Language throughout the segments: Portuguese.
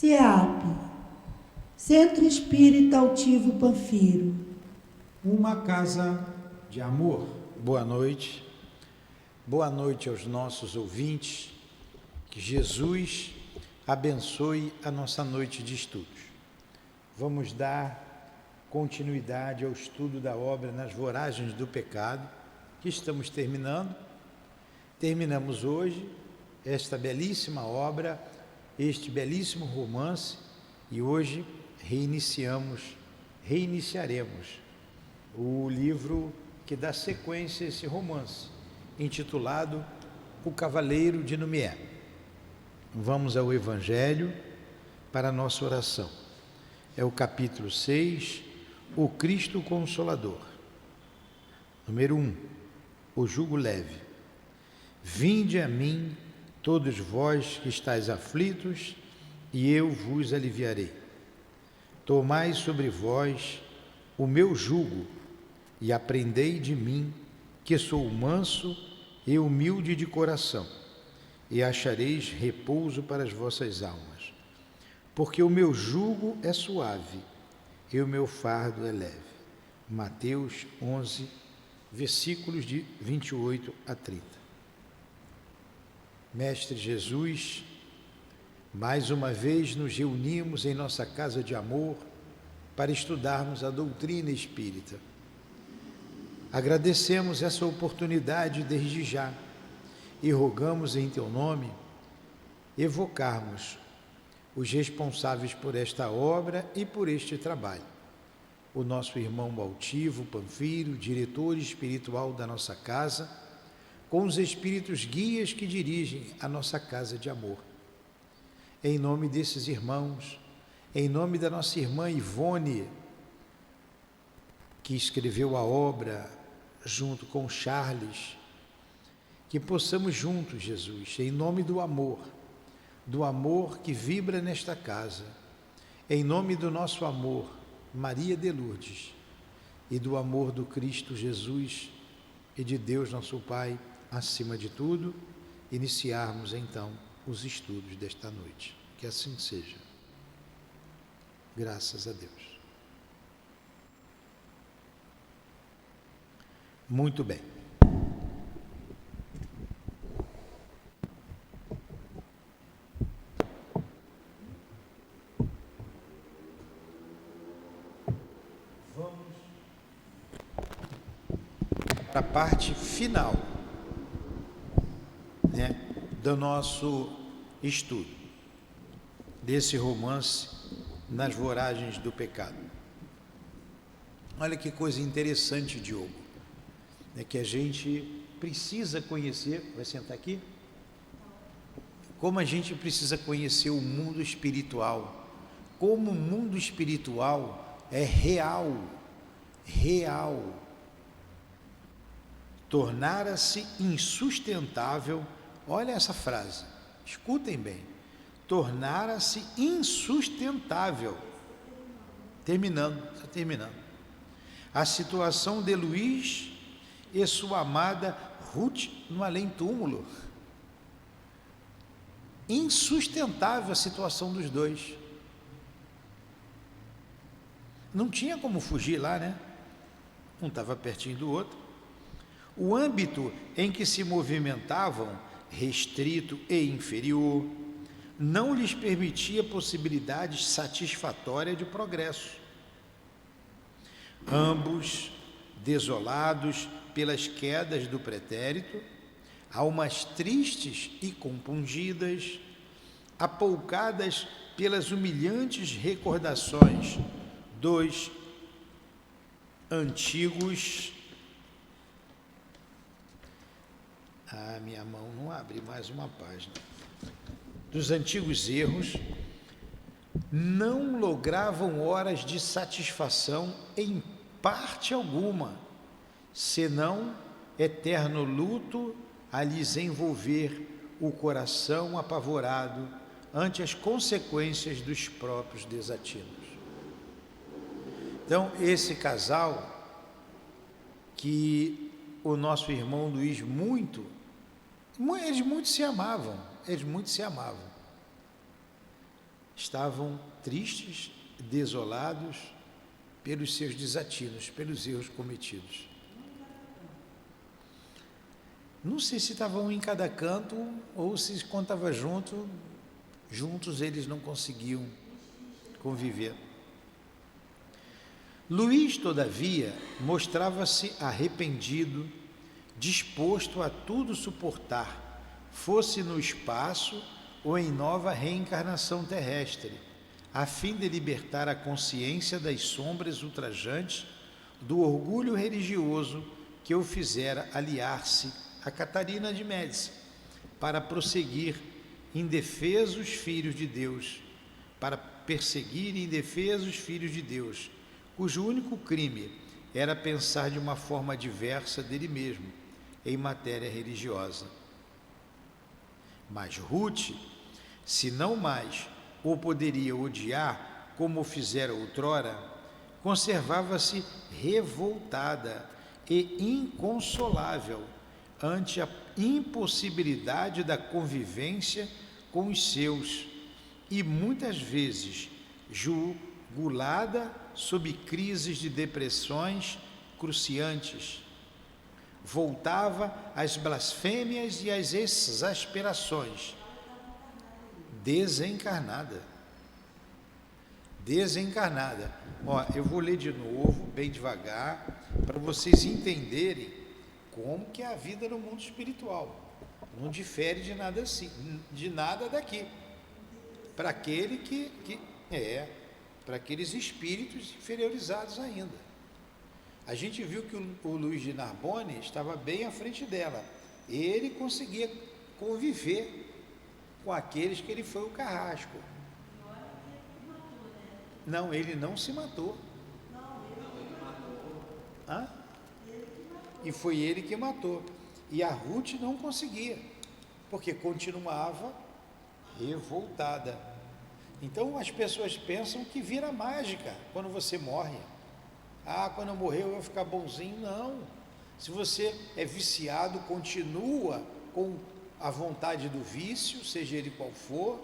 CEAP, Centro Espírita Altivo Panfiro. Uma casa de amor. Boa noite. Boa noite aos nossos ouvintes. Que Jesus abençoe a nossa noite de estudos. Vamos dar continuidade ao estudo da obra Nas Voragens do Pecado, que estamos terminando. Terminamos hoje esta belíssima obra, este belíssimo romance, e hoje reiniciaremos o livro que dá sequência a esse romance, intitulado O Cavaleiro de Lumière. Vamos ao Evangelho para a nossa oração. É o capítulo 6, o Cristo Consolador. Número 1, o jugo leve. Vinde a mim, todos vós que estáis aflitos, e eu vos aliviarei. Tomai sobre vós o meu jugo, e aprendei de mim, que sou manso e humilde de coração, e achareis repouso para as vossas almas. Porque o meu jugo é suave, e o meu fardo é leve. Mateus 11, versículos de 28 a 30. Mestre Jesus, mais uma vez nos reunimos em nossa casa de amor para estudarmos a doutrina espírita. Agradecemos essa oportunidade desde já e rogamos em Teu nome evocarmos os responsáveis por esta obra e por este trabalho. O nosso irmão Altivo Panfiro, diretor espiritual da nossa casa, com os espíritos guias que dirigem a nossa casa de amor. Em nome desses irmãos, em nome da nossa irmã Ivone, que escreveu a obra junto com Charles, que possamos juntos, Jesus, em nome do amor que vibra nesta casa, em nome do nosso amor, Maria de Lourdes, e do amor do Cristo Jesus e de Deus nosso Pai, acima de tudo, iniciarmos então os estudos desta noite. Que assim seja. Graças a Deus. Muito bem. Vamos para a parte final, do nosso estudo, desse romance Nas Voragens do Pecado. Olha que coisa interessante, Diogo, que a gente precisa conhecer. Vai sentar aqui? Como a gente precisa conhecer o mundo espiritual, como o mundo espiritual é real, tornara-se insustentável. Olha essa frase, escutem bem, tornara-se insustentável, está terminando, a situação de Luís e sua amada Ruth no além-túmulo. Insustentável a situação dos dois, não tinha como fugir lá, um estava pertinho do outro. O âmbito em que se movimentavam, restrito e inferior, não lhes permitia possibilidade satisfatória de progresso. Ambos, desolados pelas quedas do pretérito, almas tristes e compungidas, apoucadas pelas humilhantes recordações dos antigos... minha mão não abre mais uma página. Dos antigos erros, não logravam horas de satisfação em parte alguma, senão eterno luto a lhes envolver o coração apavorado ante as consequências dos próprios desatinos. Então, esse casal, que o nosso irmão Luís eles muito se amavam. estavam tristes, desolados pelos seus desatinos, pelos erros cometidos. Não sei se estavam em cada canto ou se quando estava juntos eles não conseguiam conviver. Luís, todavia, mostrava-se arrependido, disposto a tudo suportar, fosse no espaço ou em nova reencarnação terrestre, a fim de libertar a consciência das sombras ultrajantes do orgulho religioso que o fizera aliar-se a Catarina de Médici, para prosseguir indefesos filhos de Deus, para perseguir indefesos filhos de Deus, cujo único crime era pensar de uma forma diversa dele mesmo, em matéria religiosa. Mas Ruth, se não mais o poderia odiar como o fizera outrora, conservava-se revoltada e inconsolável ante a impossibilidade da convivência com os seus e muitas vezes jugulada sob crises de depressões cruciantes. Voltava às blasfêmias e às exasperações. Desencarnada. Ó, eu vou ler de novo, bem devagar, para vocês entenderem como que é a vida no mundo espiritual. Não difere de nada assim, de nada daqui. Para aquele para aqueles espíritos inferiorizados ainda. A gente viu que o Luís de Narbonne estava bem à frente dela. Ele conseguia conviver com aqueles que ele foi o carrasco. Não, ele não se matou. Hã? E foi ele que matou. E a Ruth não conseguia, porque continuava revoltada. Então as pessoas pensam que vira mágica quando você morre. Ah, quando eu morrer eu vou ficar bonzinho. Não. Se você é viciado, continua com a vontade do vício, seja ele qual for,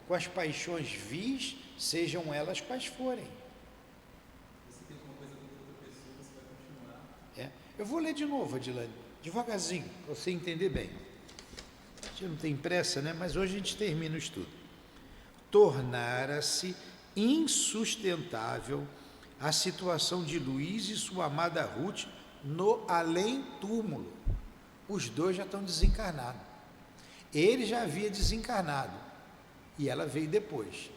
com as paixões vis, sejam elas quais forem. Você tem alguma coisa contra outra pessoa, você vai continuar. Eu vou ler de novo, Adilane, devagarzinho, para você entender bem. A gente não tem pressa, né? Mas hoje a gente termina o estudo. Tornara-se insustentável a situação de Luís e sua amada Ruth no além-túmulo. Os dois já estão desencarnados. Ele já havia desencarnado e ela veio depois.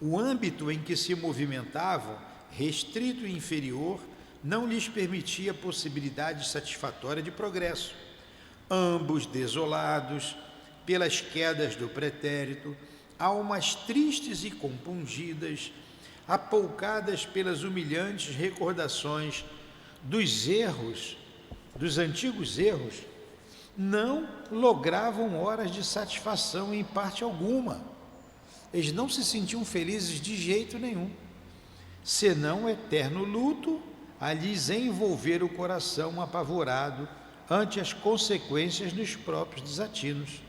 O âmbito em que se movimentavam, restrito e inferior, não lhes permitia possibilidade satisfatória de progresso. Ambos desolados pelas quedas do pretérito, almas tristes e compungidas, apoucadas pelas humilhantes recordações dos erros, dos antigos erros, não logravam horas de satisfação em parte alguma. Eles não se sentiam felizes de jeito nenhum, senão o eterno luto a lhes envolver o coração apavorado ante as consequências dos próprios desatinos.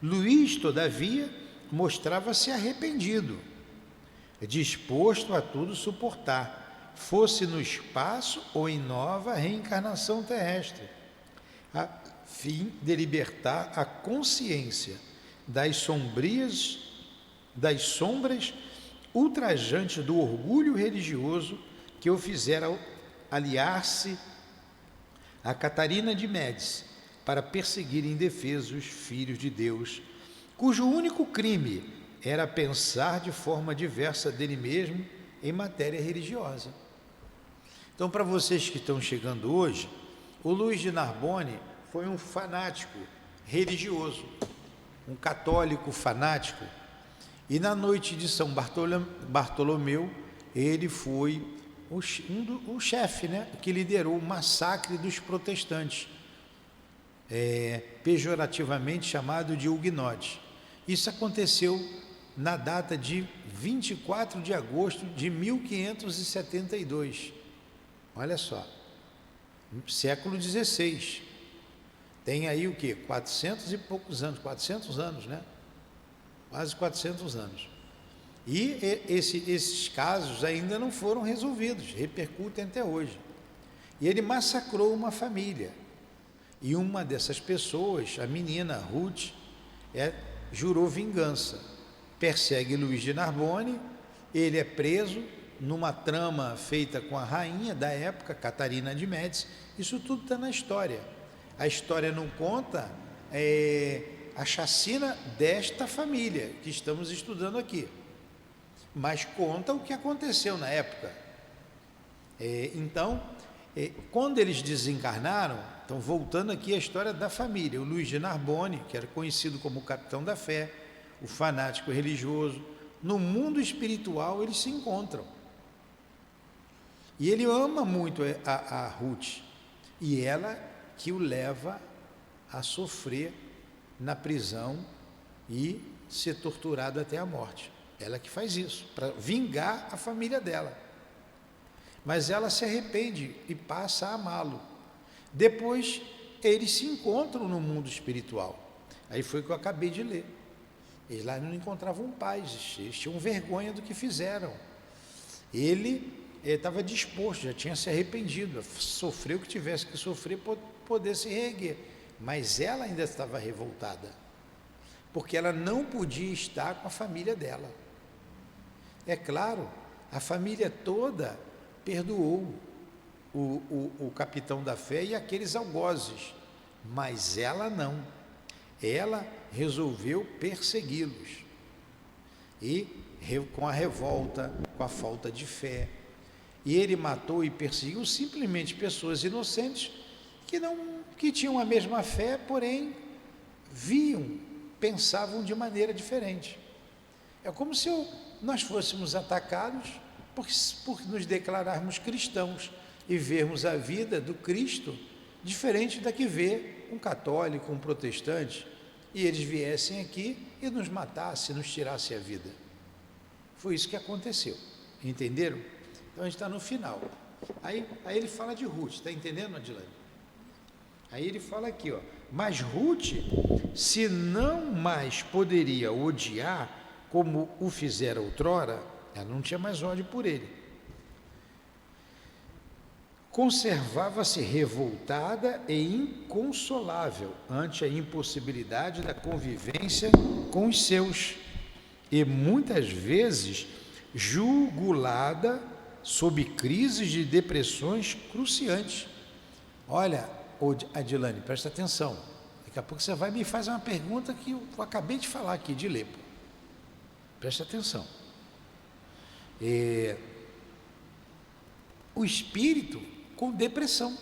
Luís, todavia, mostrava-se arrependido, disposto a tudo suportar, fosse no espaço ou em nova reencarnação terrestre, a fim de libertar a consciência das sombras ultrajantes do orgulho religioso que o fizera aliar-se a Catarina de Médici para perseguir indefesos filhos de Deus, cujo único crime era pensar de forma diversa dele mesmo em matéria religiosa. Então, para vocês que estão chegando hoje, o Luís de Narbonne foi um fanático religioso, um católico fanático, e na noite de São Bartolomeu, ele foi o chefe, né, que liderou o massacre dos protestantes, pejorativamente chamado de huguenotes. Isso aconteceu na data de 24 de agosto de 1572. Olha só, século XVI. Tem aí o quê? 400 e poucos anos, 400 anos, né? quase 400 anos. E esses casos ainda não foram resolvidos, repercutem até hoje. E ele massacrou uma família. E uma dessas pessoas, a menina Ruth, jurou vingança. Persegue Luís de Narbonne, ele é preso numa trama feita com a rainha da época, Catarina de Médici. Isso tudo está na história. A história não conta a chacina desta família que estamos estudando aqui, mas conta o que aconteceu na época. Então, quando eles desencarnaram, então voltando aqui à história da família, o Luís de Narbonne, que era conhecido como o capitão da fé, o fanático religioso, no mundo espiritual eles se encontram. E ele ama muito a Ruth, e ela que o leva a sofrer na prisão e ser torturado até a morte. Ela que faz isso, para vingar a família dela. Mas ela se arrepende e passa a amá-lo. Depois, eles se encontram no mundo espiritual. Aí foi o que eu acabei de ler. Eles lá não encontravam paz, eles tinham vergonha do que fizeram. Ele estava disposto, já tinha se arrependido, sofreu o que tivesse que sofrer para poder se reerguer. Mas ela ainda estava revoltada, porque ela não podia estar com a família dela. É claro, a família toda perdoou o capitão da fé e aqueles algozes, mas ela não. Ela resolveu persegui-los, e com a revolta, com a falta de fé. E ele matou e perseguiu simplesmente pessoas inocentes que tinham a mesma fé, porém pensavam de maneira diferente. É como se nós fôssemos atacados por nos declararmos cristãos e vermos a vida do Cristo diferente da que vê um católico, um protestante, e eles viessem aqui e nos matassem, nos tirassem a vida. Foi isso que aconteceu, entenderam? Então a gente está no final. Aí ele fala de Ruth, está entendendo, Adilane? Aí ele fala aqui, mas Ruth, se não mais poderia odiar como o fizera outrora, ela não tinha mais ódio por ele. Conservava-se revoltada e inconsolável ante a impossibilidade da convivência com os seus, e muitas vezes jugulada sob crises de depressões cruciantes. Olha, Adilane, presta atenção, daqui a pouco você vai me fazer uma pergunta que eu acabei de falar aqui, de ler. Presta atenção. O espírito com depressão,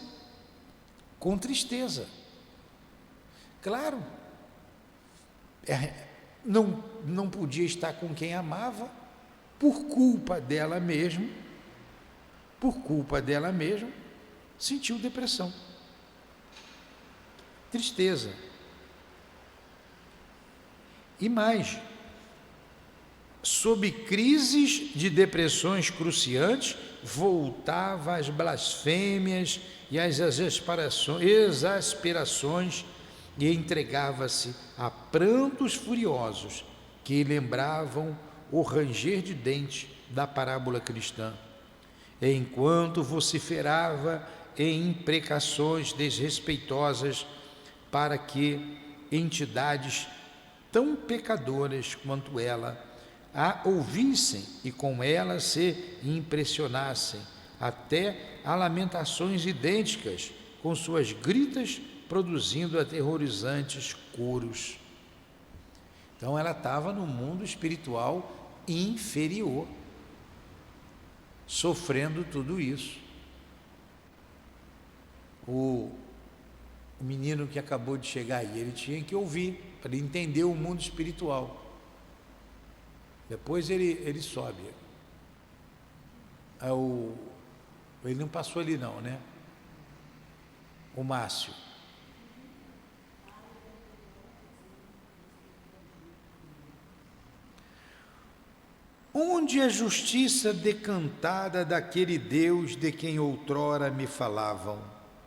com tristeza. Claro, não podia estar com quem amava, por culpa dela mesma, sentiu depressão, tristeza. E mais, sob crises de depressões cruciantes, voltava às blasfêmias e às exasperações e entregava-se a prantos furiosos que lembravam o ranger de dentes da parábola cristã, enquanto vociferava em imprecações desrespeitosas para que entidades tão pecadoras quanto ela a ouvissem e com ela se impressionassem, até a lamentações idênticas com suas gritas, produzindo aterrorizantes coros. Então ela estava no mundo espiritual inferior, sofrendo tudo isso. O menino que acabou de chegar aí, ele tinha que ouvir para entender o mundo espiritual. Depois ele sobe. Ele não passou ali não, né? O Márcio. Onde a justiça decantada daquele Deus de quem outrora me falavam?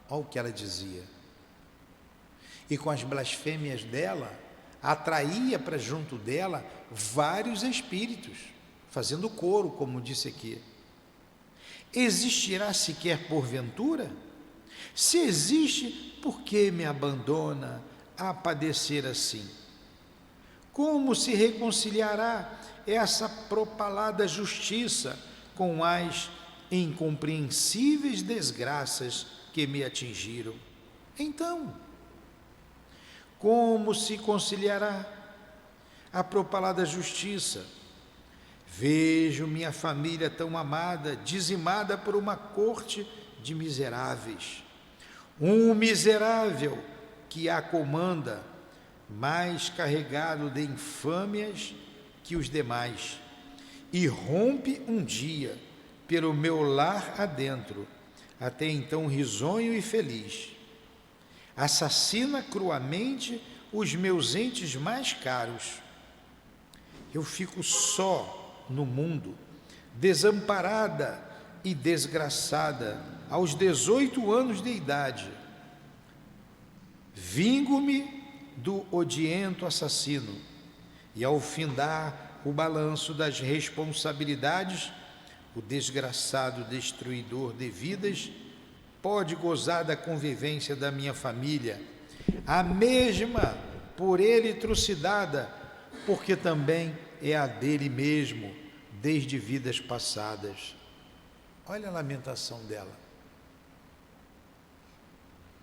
Olha o que ela dizia. E com as blasfêmias dela, atraía para junto dela vários espíritos, fazendo coro, como disse aqui. Existirá sequer porventura? Se existe, por que me abandona a padecer assim? Como se reconciliará essa propalada justiça com as incompreensíveis desgraças que me atingiram? Então, como se conciliará a propalada justiça? Vejo minha família tão amada, dizimada por uma corte de miseráveis. Um miserável que a comanda, mais carregado de infâmias que os demais, e rompe um dia pelo meu lar adentro, até então risonho e feliz. Assassina cruamente os meus entes mais caros. Eu fico só no mundo, desamparada e desgraçada, aos 18 anos de idade. Vingo-me do odiento assassino, e ao findar o balanço das responsabilidades, o desgraçado destruidor de vidas pode gozar da convivência da minha família, a mesma por ele trucidada, porque também é a dele mesmo, desde vidas passadas. Olha a lamentação dela.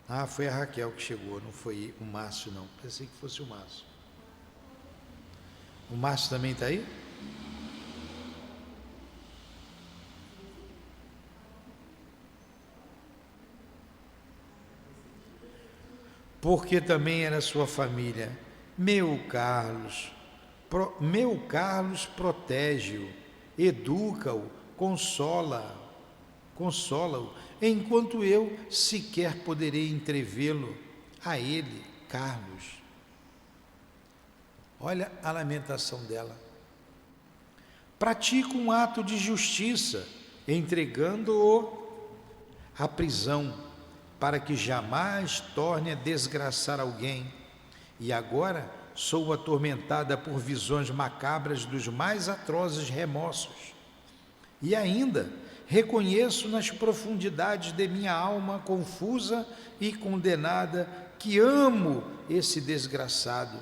Ah, foi a Raquel que chegou, não foi o Márcio não. Pensei que fosse o Márcio. O Márcio também está aí? Porque também era sua família. Meu Carlos protege-o, educa-o, consola-o, enquanto eu sequer poderei entrevê-lo a ele, Carlos. Olha a lamentação dela. Pratica um ato de justiça, entregando-o à prisão, para que jamais torne a desgraçar alguém. E agora sou atormentada por visões macabras dos mais atrozes remorsos. E ainda reconheço nas profundidades de minha alma confusa e condenada que amo esse desgraçado.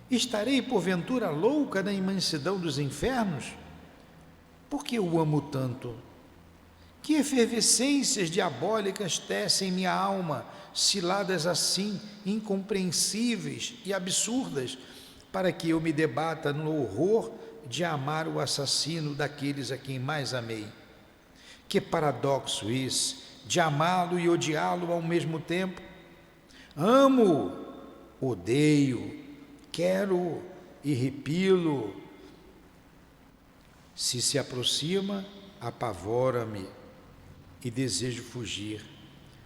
Estarei porventura louca na imensidão dos infernos? Por que o amo tanto? Que efervescências diabólicas tecem minha alma, ciladas assim, incompreensíveis e absurdas, para que eu me debata no horror de amar o assassino daqueles a quem mais amei. Que paradoxo esse, de amá-lo e odiá-lo ao mesmo tempo. Amo, odeio, quero e repilo. Se aproxima, apavora-me e desejo fugir.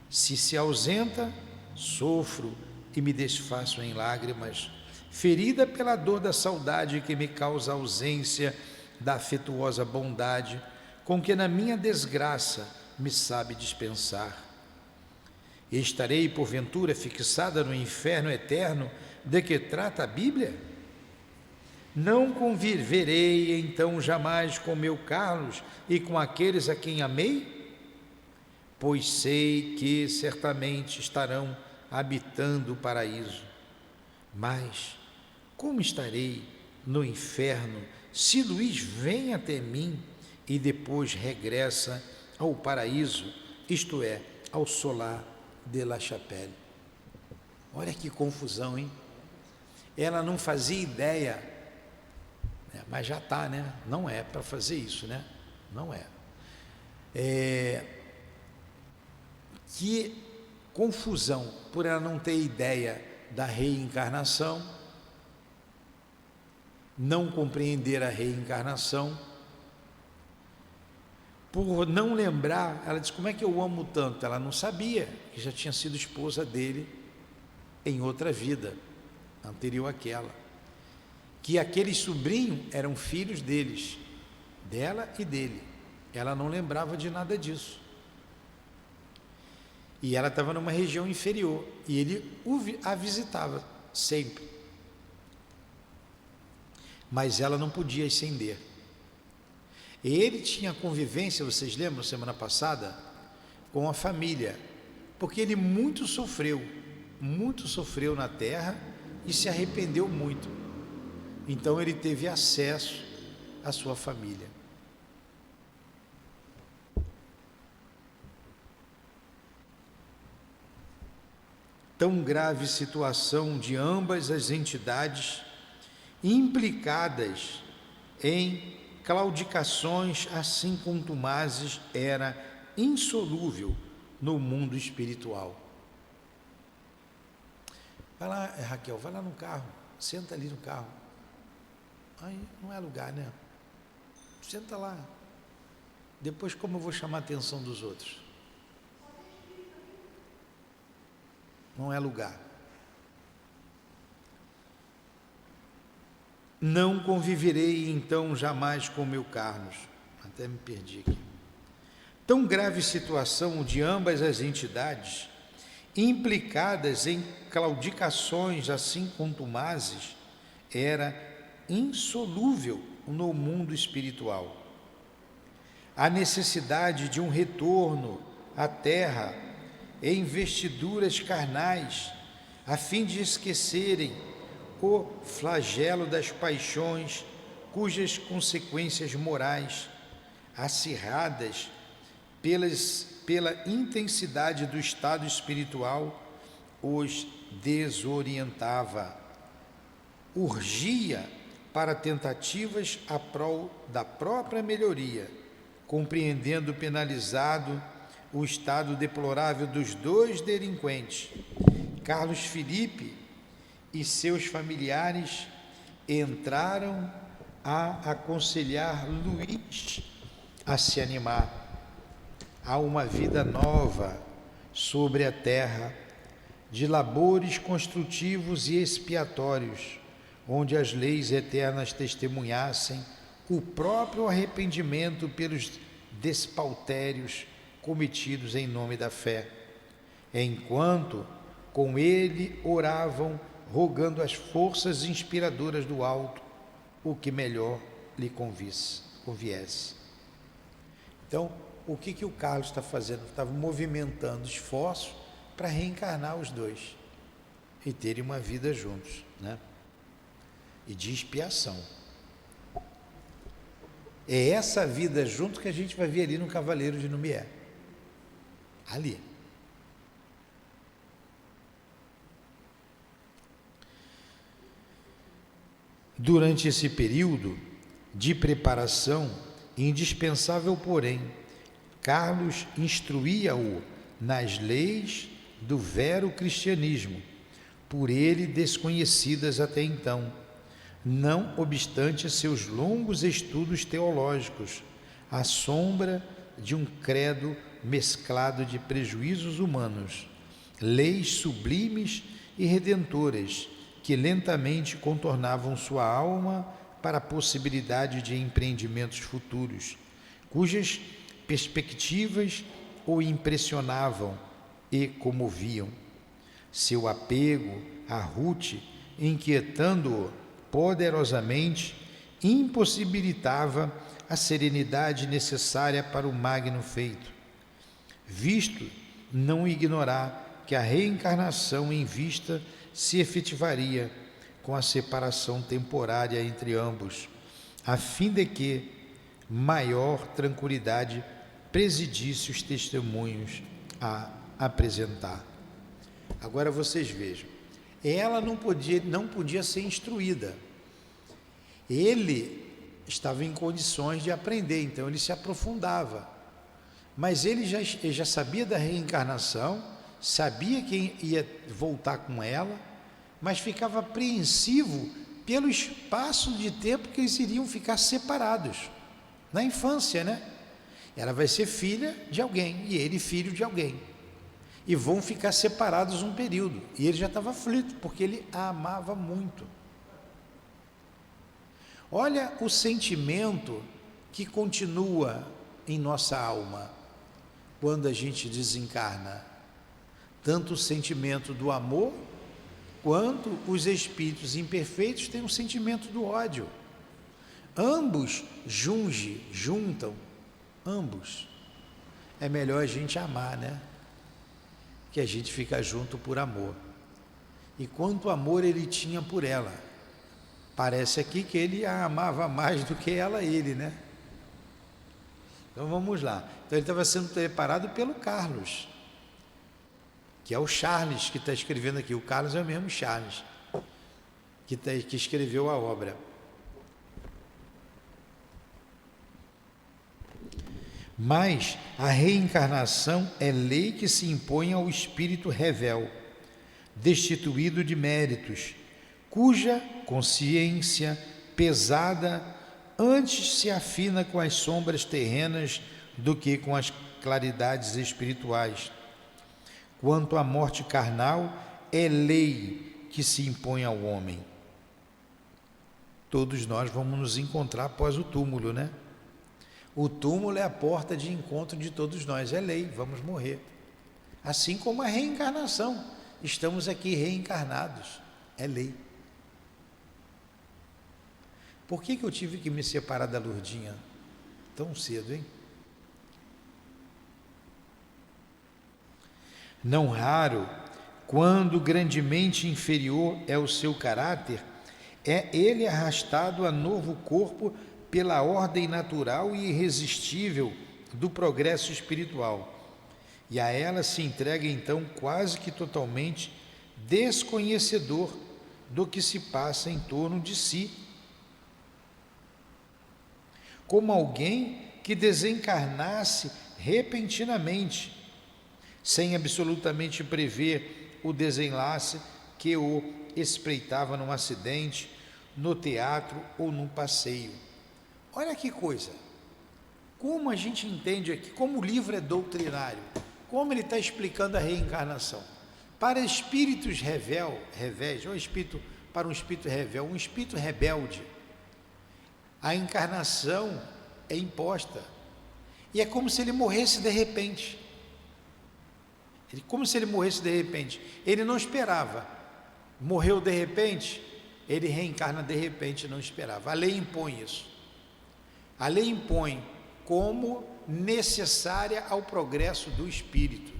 Se ausenta, sofro e me desfaço em lágrimas, ferida pela dor da saudade que me causa a ausência da afetuosa bondade com que na minha desgraça me sabe dispensar. Estarei, porventura, fixada no inferno eterno de que trata a Bíblia? Não conviverei então jamais com meu Carlos e com aqueles a quem amei? Pois sei que certamente estarão habitando o paraíso. Mas como estarei no inferno se Luís vem até mim e depois regressa ao paraíso, isto é, ao solar de La Chapelle? Olha que confusão, hein? Ela não fazia ideia, né? Mas já está, né? Não é para fazer isso, né? Não é. Que confusão por ela não ter ideia da reencarnação, não compreender a reencarnação, por não lembrar. Ela disse: como é que eu amo tanto? Ela não sabia que já tinha sido esposa dele em outra vida anterior àquela, que aqueles sobrinhos eram filhos deles, dela e dele. Ela não lembrava de nada disso. E ela estava numa região inferior, e ele a visitava sempre. mas ela não podia ascender. Ele tinha convivência, vocês lembram, semana passada, com a família, porque ele muito sofreu na terra e se arrependeu muito. Então ele teve acesso à sua família. Tão grave situação de ambas as entidades implicadas em claudicações assim contumazes era insolúvel no mundo espiritual. Vai lá, Raquel, vai lá no carro, senta ali no carro. Aí não é lugar, né? Senta lá. Depois como eu vou chamar a atenção dos outros? Não é lugar. Não conviverei então jamais com meu Carlos. Até me perdi aqui. Tão grave situação de ambas as entidades, implicadas em claudicações assim contumazes, era insolúvel no mundo espiritual. A necessidade de um retorno à terra e investiduras carnais, a fim de esquecerem o flagelo das paixões, cujas consequências morais, acirradas pela intensidade do estado espiritual, os desorientava. Urgia para tentativas à prol da própria melhoria, compreendendo penalizado o estado deplorável dos dois delinquentes. Carlos Felipe e seus familiares entraram a aconselhar Luís a se animar a uma vida nova sobre a terra, de labores construtivos e expiatórios, onde as leis eternas testemunhassem o próprio arrependimento pelos despautérios cometidos em nome da fé, enquanto com ele oravam, rogando as forças inspiradoras do alto, o que melhor lhe conviesse. Então, o que o Carlos está fazendo? Estava movimentando esforços para reencarnar os dois e terem uma vida juntos, né? E de expiação. É essa vida junto que a gente vai ver ali no Cavaleiro de Numié. Ali. Durante esse período de preparação, indispensável, porém, Carlos instruía-o nas leis do vero cristianismo, por ele desconhecidas até então, não obstante seus longos estudos teológicos, à sombra de um credo mesclado de prejuízos humanos, leis sublimes e redentoras que lentamente contornavam sua alma para a possibilidade de empreendimentos futuros, cujas perspectivas o impressionavam e comoviam. Seu apego a Ruth, inquietando-o poderosamente, impossibilitava a serenidade necessária para o magno feito, visto não ignorar que a reencarnação em vista se efetivaria com a separação temporária entre ambos, a fim de que maior tranquilidade presidisse os testemunhos a apresentar. Agora vocês vejam, ela não podia ser instruída. Ele estava em condições de aprender, então ele se aprofundava. Mas ele já sabia da reencarnação, sabia que ia voltar com ela, mas ficava apreensivo pelo espaço de tempo que eles iriam ficar separados. Na infância, né? Ela vai ser filha de alguém e ele filho de alguém. E vão ficar separados um período. E ele já estava aflito, porque ele a amava muito. Olha o sentimento que continua em nossa alma quando a gente desencarna. Tanto o sentimento do amor, quanto os espíritos imperfeitos têm um sentimento do ódio. ambos juntam, ambos. É melhor a gente amar, né? Que a gente fica junto por amor. E quanto amor ele tinha por ela. Parece aqui que ele a amava mais do que ela ele, né? Então vamos lá. Então ele estava sendo preparado pelo Carlos, que é o Charles que está escrevendo aqui. O Carlos é o mesmo Charles que escreveu a obra. Mas a reencarnação é lei que se impõe ao espírito revel, destituído de méritos, cuja consciência pesada antes se afina com as sombras terrenas do que com as claridades espirituais. Quanto à morte carnal, é lei que se impõe ao homem. Todos nós vamos nos encontrar após o túmulo, né? O túmulo é a porta de encontro de todos nós, é lei, vamos morrer. Assim como a reencarnação, estamos aqui reencarnados, é lei. Por que eu tive que me separar da Lourdinha tão cedo, hein? Não raro, quando grandemente inferior é o seu caráter, é ele arrastado a novo corpo pela ordem natural e irresistível do progresso espiritual, e a ela se entrega então quase que totalmente desconhecedor do que se passa em torno de si, como alguém que desencarnasse repentinamente, sem absolutamente prever o desenlace que o espreitava num acidente, no teatro ou num passeio. Olha que coisa, como a gente entende aqui, como o livro é doutrinário, como ele está explicando a reencarnação. Para espíritos revéis, ou para um espírito revel, um espírito rebelde, a encarnação é imposta, e é como se ele morresse de repente. Como se ele morresse de repente. Ele não esperava, morreu de repente, ele reencarna de repente, não esperava. A lei impõe isso. A lei impõe como necessária ao progresso do espírito.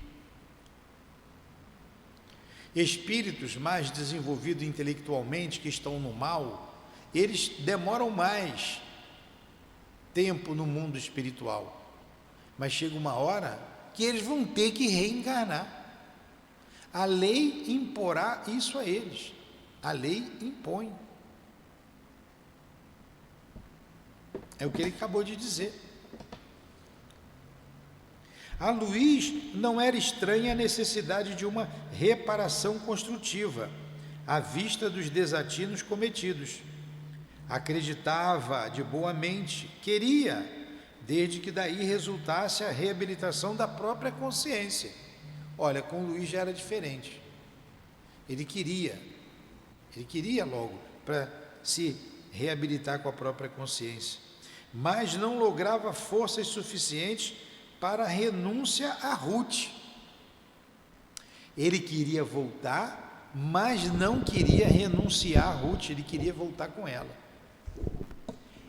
Espíritos mais desenvolvidos intelectualmente, que estão no mal, eles demoram mais tempo no mundo espiritual, mas chega uma hora que eles vão ter que reencarnar. A lei imporá isso a eles. A lei impõe. É o que ele acabou de dizer. A Luís não era estranha a necessidade de uma reparação construtiva, à vista dos desatinos cometidos. Acreditava de boa mente, queria, desde que daí resultasse a reabilitação da própria consciência. Olha, com o Luís já era diferente. Ele queria logo para se reabilitar com a própria consciência, mas não lograva forças suficientes para a renúncia a Ruth. Ele queria voltar, mas não queria renunciar a Ruth, ele queria voltar com ela.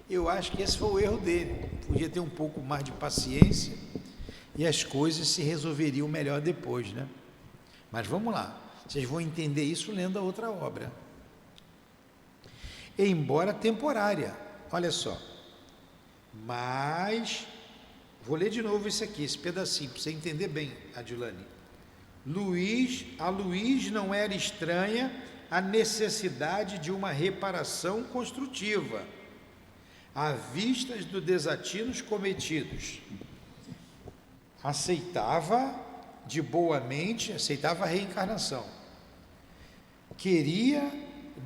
Eu acho que esse foi o erro dele. Podia ter um pouco mais de paciência e as coisas se resolveriam melhor depois, né? Mas vamos lá, vocês vão entender isso lendo a outra obra. Embora temporária, olha só, mas, vou ler de novo isso aqui, esse pedacinho, para você entender bem, Adilane. A Luís não era estranha a necessidade de uma reparação construtiva, à vista dos desatinos cometidos. Aceitava de boa mente, aceitava a reencarnação. Queria,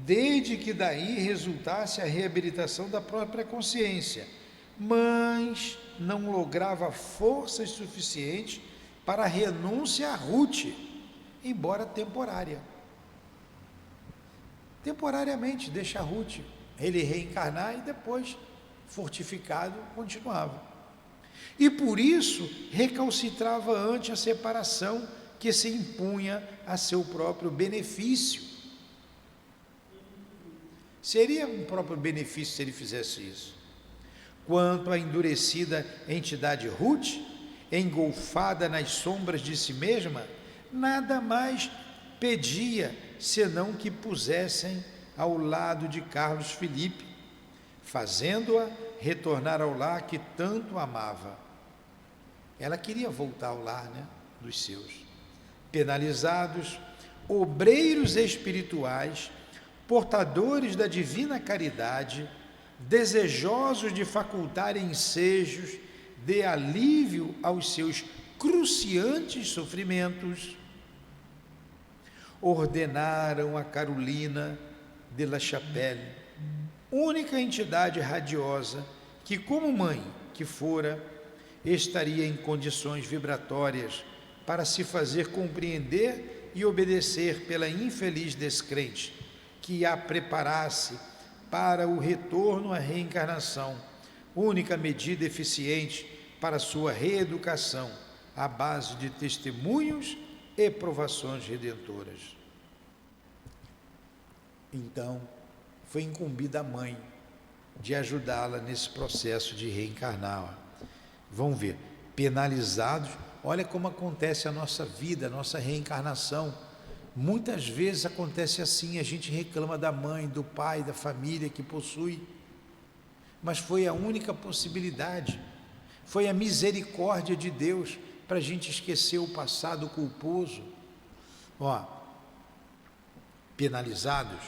desde que daí resultasse a reabilitação da própria consciência, mas não lograva forças suficientes para a renúncia a Ruth, embora temporária. Temporariamente, deixa a Ruth, ele reencarnar e depois, fortificado, continuava. E por isso, recalcitrava ante a separação que se impunha a seu próprio benefício. Seria um próprio benefício se ele fizesse isso. quanto à endurecida entidade Ruth, engolfada nas sombras de si mesma, nada mais pedia senão que pusessem ao lado de Carlos Felipe, fazendo-a retornar ao lar que tanto amava. Ela queria voltar ao lar, dos seus. Penalizados, obreiros espirituais, portadores da divina caridade, desejosos de facultar ensejos de alívio aos seus cruciantes sofrimentos, ordenaram a Carolina de La Chapelle, única entidade radiosa que, como mãe que fora, estaria em condições vibratórias para se fazer compreender e obedecer pela infeliz descrente, que a preparasse para o retorno à reencarnação, única medida eficiente para sua reeducação, à base de testemunhos e provações redentoras. Então, foi incumbida a mãe de ajudá-la nesse processo de reencarnar. Vão ver, penalizados, olha como acontece a nossa vida, a nossa reencarnação. Muitas vezes acontece assim, a gente reclama da mãe, do pai, da família que possui, mas foi a única possibilidade, foi a misericórdia de Deus para a gente esquecer o passado culposo. Penalizados,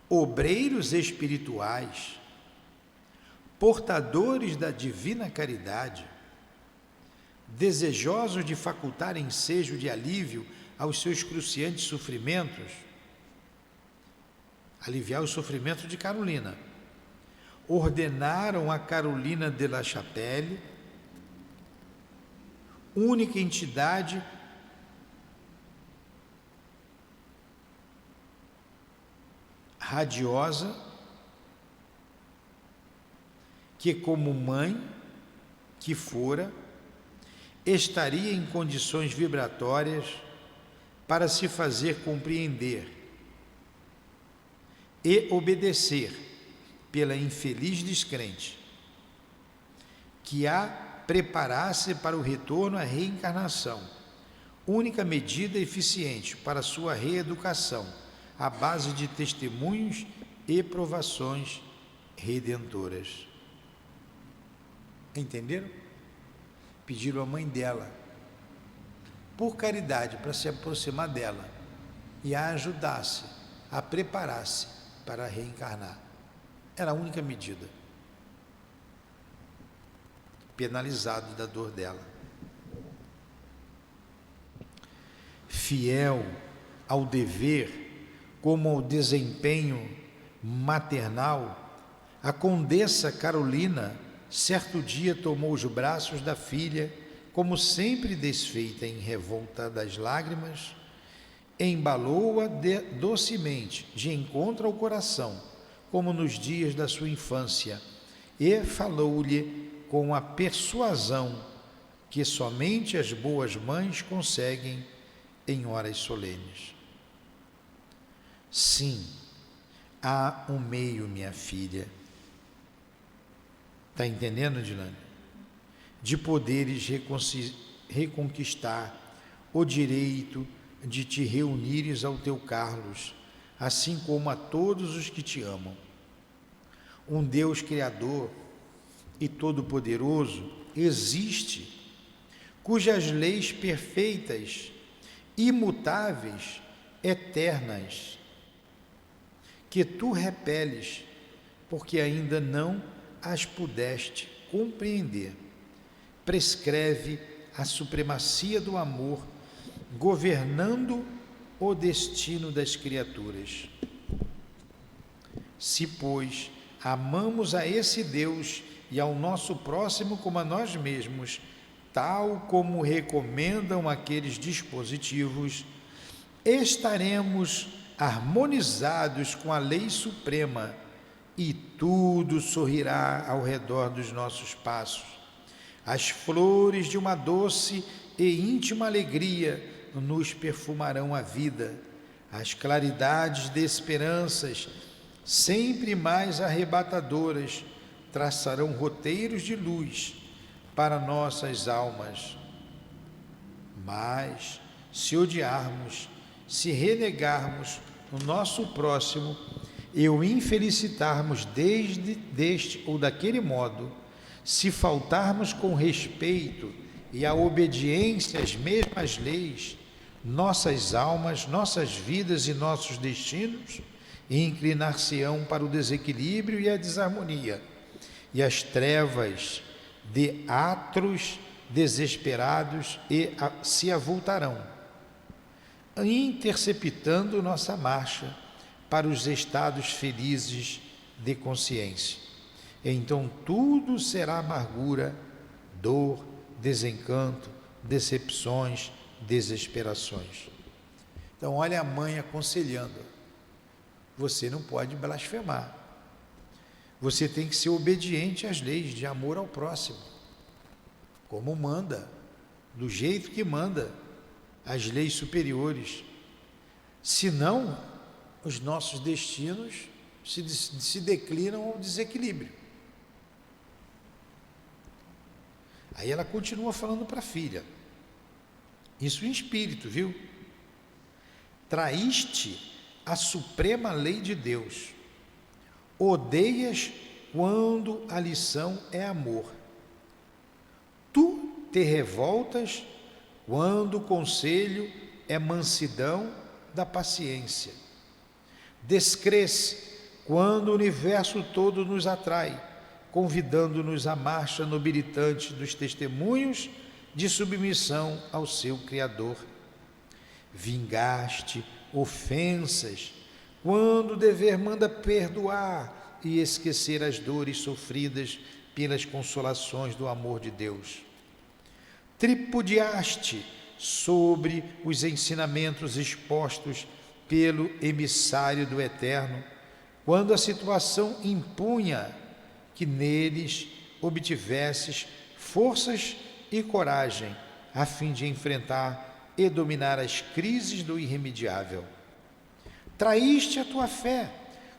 obreiros espirituais, portadores da divina caridade, desejosos de facultar ensejo de alívio aos seus cruciantes sofrimentos, aliviar o sofrimento de Carolina, ordenaram a Carolina de La Chapelle, única entidade radiosa, que como mãe que fora, estaria em condições vibratórias para se fazer compreender e obedecer pela infeliz descrente, que a preparasse para o retorno à reencarnação, única medida eficiente para sua reeducação, à base de testemunhos e provações redentoras. Entenderam? Pediram à mãe dela, por caridade, para se aproximar dela e a ajudasse, a preparasse para reencarnar. Era a única medida. Penalizado da dor dela. Fiel ao dever, como ao desempenho maternal, a condessa Carolina certo dia tomou os braços da filha, como sempre desfeita em revolta das lágrimas, embalou-a docemente de encontro ao coração, como nos dias da sua infância, e falou-lhe com a persuasão que somente as boas mães conseguem em horas solenes. Sim, há um meio, minha filha. Está entendendo, Dilane? De poderes reconquistar o direito de te reunires ao teu Carlos, assim como a todos os que te amam. Um Deus Criador e Todo-Poderoso existe, cujas leis perfeitas, imutáveis, eternas, que tu repeles, porque ainda não as pudeste compreender, prescreve a supremacia do amor, governando o destino das criaturas. Se, pois, amamos a esse Deus e ao nosso próximo como a nós mesmos, tal como recomendam aqueles dispositivos, estaremos harmonizados com a lei suprema e tudo sorrirá ao redor dos nossos passos. As flores de uma doce e íntima alegria nos perfumarão a vida. As claridades de esperanças sempre mais arrebatadoras, traçarão roteiros de luz para nossas almas. Mas, se odiarmos, se renegarmos o nosso próximo e o infelicitarmos deste ou daquele modo, se faltarmos com respeito e a obediência às mesmas leis, nossas almas, nossas vidas e nossos destinos inclinar-se-ão para o desequilíbrio e a desarmonia, e as trevas de atros desesperados se avultarão, interceptando nossa marcha para os estados felizes de consciência. Então tudo será amargura, dor, desencanto, decepções, desesperações. Então olha a mãe aconselhando: você não pode blasfemar, você tem que ser obediente às leis de amor ao próximo, como manda, do jeito que manda as leis superiores. Senão, os nossos destinos se declinam ao desequilíbrio. Aí ela continua falando para a filha, isso em espírito, viu? Traíste a suprema lei de Deus, odeias quando a lição é amor. Tu te revoltas quando o conselho é mansidão da paciência. Descrês quando o universo todo nos atrai, convidando-nos à marcha nobilitante dos testemunhos de submissão ao seu Criador. Vingaste ofensas quando o dever manda perdoar e esquecer as dores sofridas pelas consolações do amor de Deus. Tripudiaste sobre os ensinamentos expostos pelo emissário do Eterno, quando a situação impunha que neles obtivesses forças e coragem a fim de enfrentar e dominar as crises do irremediável. Traíste a tua fé,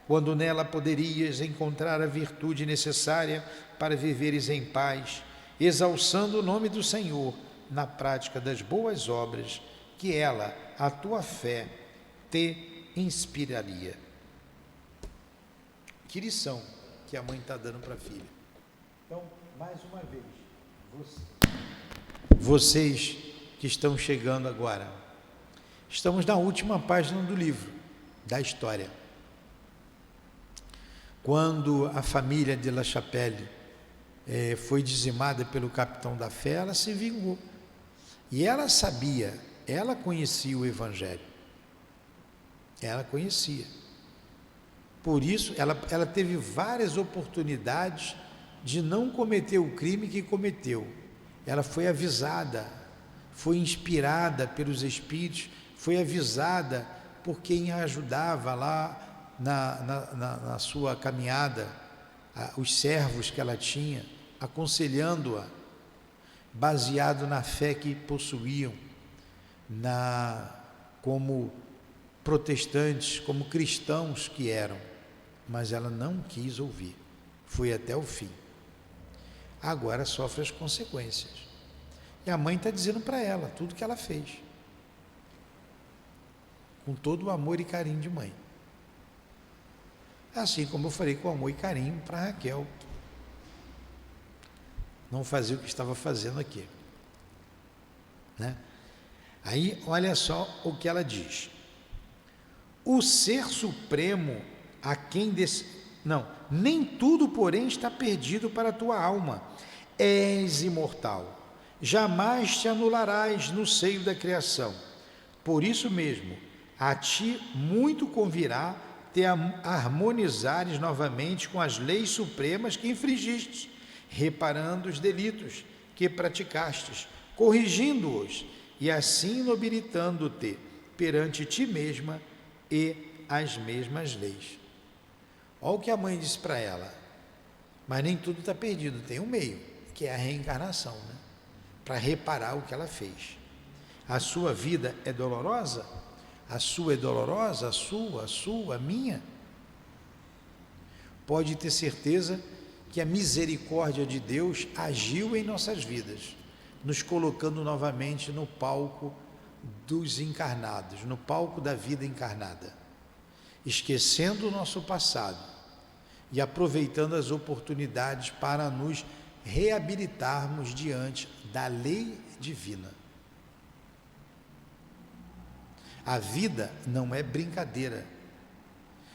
quando nela poderias encontrar a virtude necessária para viveres em paz, exalçando o nome do Senhor na prática das boas obras que ela, a tua fé, te inspiraria. Que lição que a mãe está dando para a filha. Então, mais uma vez, vocês que estão chegando agora, estamos na última página do livro, da história. Quando a família de La Chapelle foi dizimada pelo capitão da fé, ela se vingou. E ela sabia, ela conhecia o Evangelho. Ela conhecia. Por isso, ela teve várias oportunidades de não cometer o crime que cometeu. Ela foi avisada, foi inspirada pelos Espíritos, foi avisada por quem a ajudava lá na sua caminhada, os servos que ela tinha, aconselhando-a, baseado na fé que possuíam, como protestantes, como cristãos que eram, mas ela não quis ouvir, foi até o fim. Agora sofre as consequências. E a mãe está dizendo para ela tudo que ela fez, com todo o amor e carinho de mãe. Assim como eu falei com amor e carinho para Raquel, não fazia o que estava fazendo aqui, né? Aí, olha só o que ela diz. O Ser Supremo, a quem nem tudo, porém, está perdido para a tua alma. És imortal, jamais te anularás no seio da criação. Por isso mesmo, a ti muito convirá te harmonizares novamente com as leis supremas que infringiste, reparando os delitos que praticastes, corrigindo-os e assim nobilitando-te perante ti mesma e as mesmas leis. Olha o que a mãe disse para ela. Mas nem tudo está perdido, tem um meio, que é a reencarnação, né? Para reparar o que ela fez. A sua vida é dolorosa? A sua é dolorosa? A sua, a minha? pode ter certeza que a misericórdia de Deus agiu em nossas vidas, nos colocando novamente no palco dos encarnados, no palco da vida encarnada, esquecendo o nosso passado e aproveitando as oportunidades para nos reabilitarmos diante da lei divina. A vida não é brincadeira.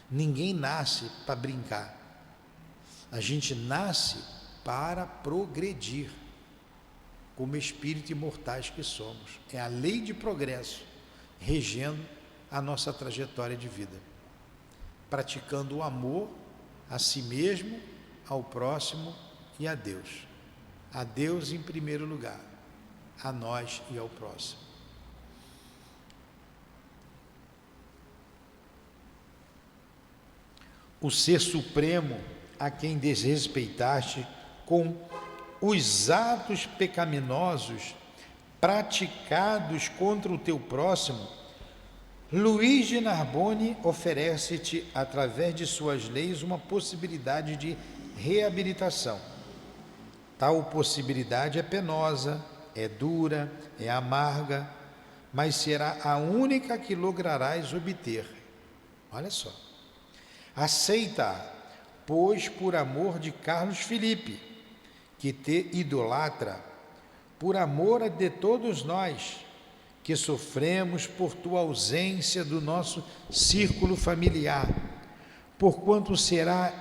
Ninguém nasce para brincar. A gente nasce para progredir, como espírito imortais que somos. É a lei de progresso regendo a nossa trajetória de vida, praticando o amor a si mesmo, ao próximo e a Deus. A Deus em primeiro lugar, a nós e ao próximo. O Ser Supremo, a quem desrespeitaste com os atos pecaminosos praticados contra o teu próximo, Luís de Narbonne oferece-te, através de suas leis, uma possibilidade de reabilitação. Tal possibilidade é penosa, é dura, é amarga, mas será a única que lograrás obter. Olha só. Aceita-a, pois, por amor de Carlos Felipe, que te idolatra, por amor de todos nós, que sofremos por tua ausência do nosso círculo familiar, porquanto será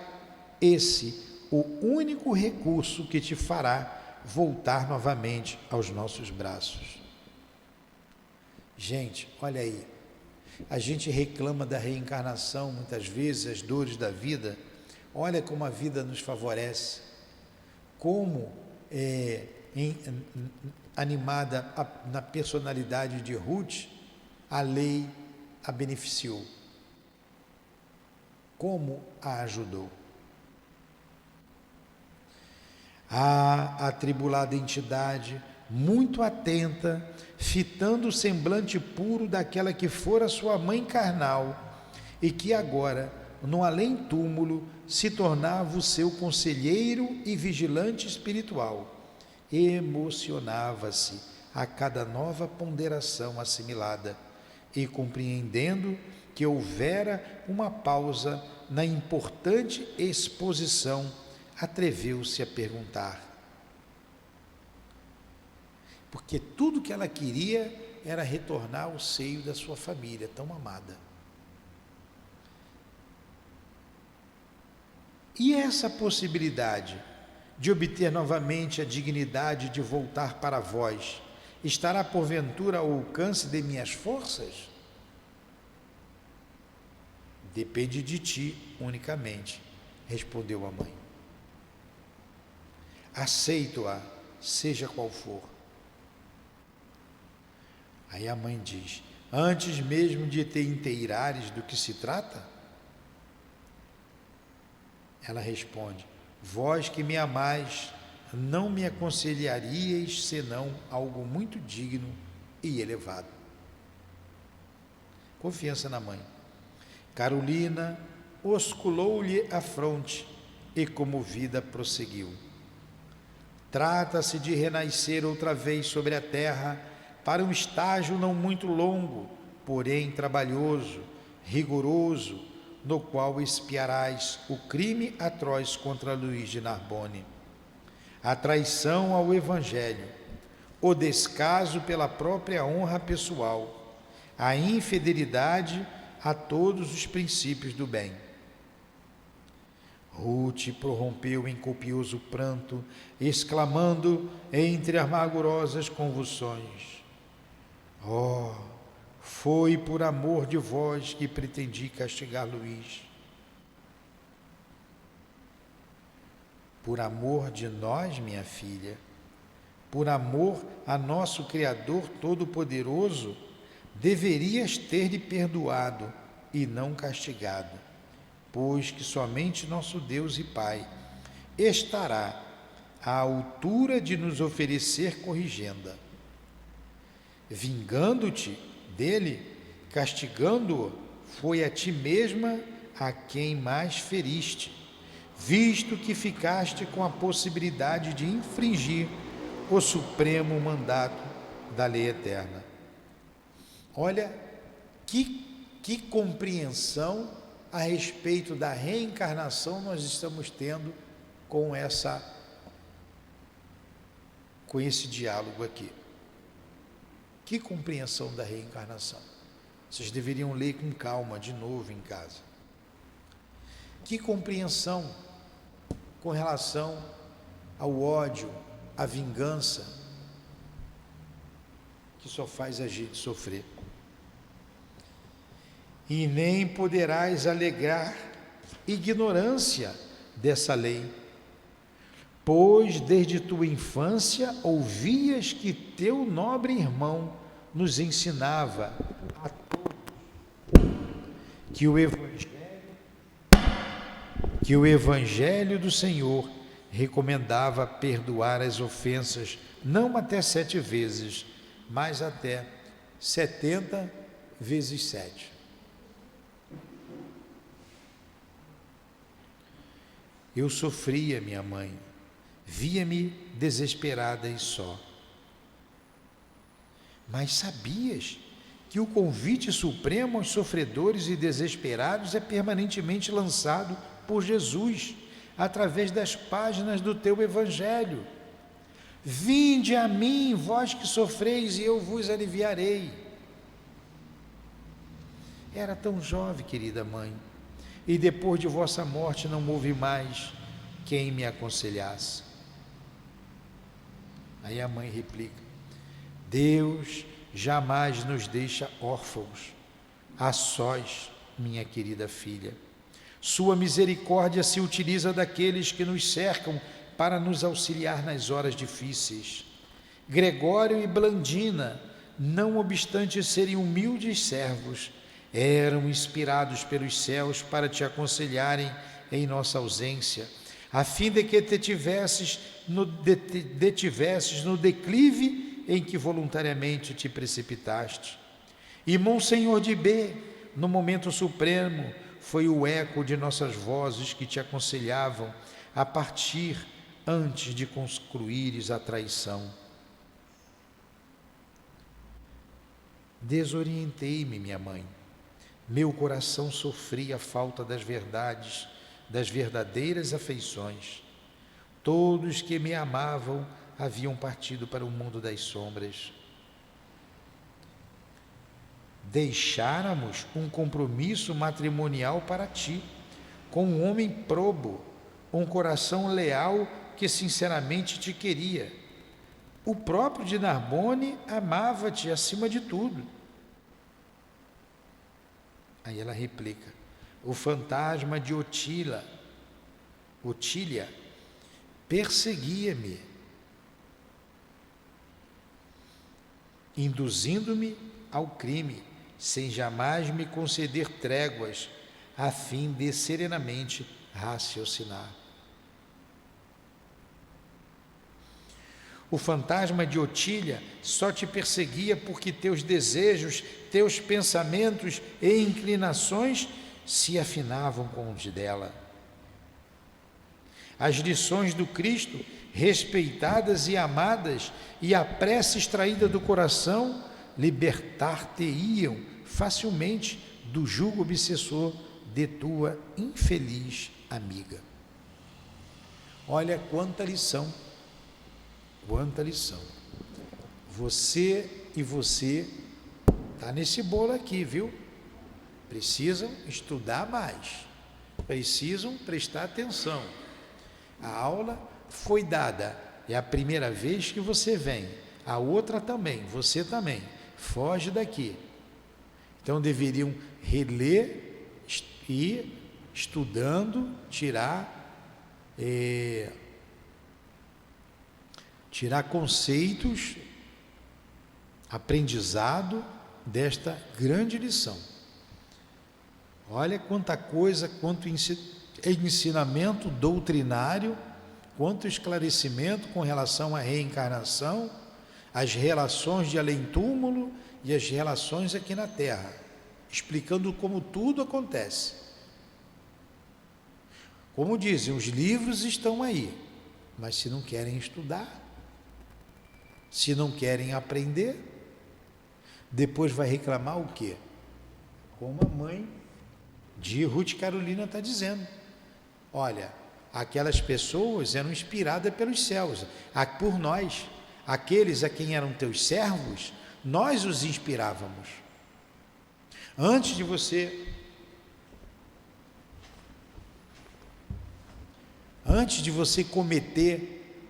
esse o único recurso que te fará voltar novamente aos nossos braços. Gente, olha aí, a gente reclama da reencarnação muitas vezes, as dores da vida. Olha como a vida nos favorece, como animada na personalidade de Ruth, a lei a beneficiou, como a ajudou. A atribulada entidade, muito atenta, fitando o semblante puro daquela que fora sua mãe carnal e que agora, no além-túmulo, se tornava o seu conselheiro e vigilante espiritual, emocionava-se a cada nova ponderação assimilada e, compreendendo que houvera uma pausa na importante exposição, atreveu-se a perguntar. Porque tudo que ela queria era retornar ao seio da sua família tão amada. E essa possibilidade de obter novamente a dignidade de voltar para vós, estará porventura ao alcance de minhas forças? Depende de ti unicamente, respondeu a mãe. Aceito-a, seja qual for. Aí a mãe diz: antes mesmo de te inteirares do que se trata? Ela responde: vós que me amais, não me aconselharíeis senão algo muito digno e elevado. Confiança na mãe. Carolina osculou-lhe a fronte e, comovida, prosseguiu: trata-se de renascer outra vez sobre a terra para um estágio não muito longo, porém trabalhoso, rigoroso, no qual expiarás o crime atroz contra Luís de Narbonne, a traição ao Evangelho, o descaso pela própria honra pessoal, a infidelidade a todos os princípios do bem. Ruth prorrompeu em copioso pranto, exclamando entre amargurosas convulsões: oh, foi por amor de vós que pretendi castigar Luís. Por amor de nós, minha filha, por amor a nosso Criador Todo-Poderoso, deverias ter-lhe perdoado e não castigado, pois que somente nosso Deus e Pai estará à altura de nos oferecer corrigenda. Vingando-te dele, castigando-o, foi a ti mesma a quem mais feriste, visto que ficaste com a possibilidade de infringir o supremo mandato da lei eterna. Olha que compreensão a respeito da reencarnação nós estamos tendo com esse diálogo aqui. Que compreensão da reencarnação? Vocês deveriam ler com calma de novo em casa. Que compreensão com relação ao ódio, à vingança, que só faz a gente sofrer. E nem poderás alegar ignorância dessa lei, pois desde tua infância ouvias que teu nobre irmão nos ensinava a todos que o Evangelho do Senhor recomendava perdoar as ofensas não até 7 vezes, mas até 70 vezes 7. Eu sofria, minha mãe, via-me desesperada e só. Mas sabias que o convite supremo aos sofredores e desesperados é permanentemente lançado por Jesus, através das páginas do teu Evangelho? Vinde a mim, vós que sofreis, e eu vos aliviarei. Era tão jovem, querida mãe, e depois de vossa morte não houve mais quem me aconselhasse. Aí a mãe replica: Deus jamais nos deixa órfãos, a sós, minha querida filha. Sua misericórdia se utiliza daqueles que nos cercam para nos auxiliar nas horas difíceis. Gregório e Blandina, não obstante serem humildes servos, eram inspirados pelos céus para te aconselharem em nossa ausência, a fim de que detivesses no declive em que voluntariamente te precipitaste. E Monsenhor de B, no momento supremo, foi o eco de nossas vozes que te aconselhavam a partir antes de concluíres a traição. Desorientei-me, minha mãe. Meu coração sofria a falta das verdades, das verdadeiras afeições. Todos que me amavam haviam partido para o mundo das sombras. Deixáramos um compromisso matrimonial para ti, com um homem probo, um coração leal que sinceramente te queria. O próprio de Narbonne amava-te acima de tudo. Aí ela replica: o fantasma de Otília perseguia-me, induzindo-me ao crime, sem jamais me conceder tréguas, a fim de serenamente raciocinar. O fantasma de Otília só te perseguia porque teus desejos, teus pensamentos e inclinações se afinavam com os dela. As lições do Cristo, respeitadas e amadas, e a prece extraída do coração, libertar-te-iam facilmente do jugo obsessor de tua infeliz amiga. Olha quanta lição. Quanta lição. Você está nesse bolo aqui, viu? Precisam estudar mais, precisam prestar atenção. A aula foi dada, é a primeira vez que você vem, a outra também, você também, foge daqui. Então deveriam reler e estudando, tirar conceitos, aprendizado desta grande lição. Olha quanta coisa, quanto ensinamento doutrinário, quanto esclarecimento com relação à reencarnação, as relações de além-túmulo e as relações aqui na Terra, explicando como tudo acontece. Como dizem, os livros estão aí, mas se não querem estudar, se não querem aprender, depois vai reclamar o quê? Como a mãe de Ruth Carolina está dizendo. Olha, aquelas pessoas eram inspiradas pelos céus, por nós, aqueles a quem eram teus servos, nós os inspirávamos. Antes de você cometer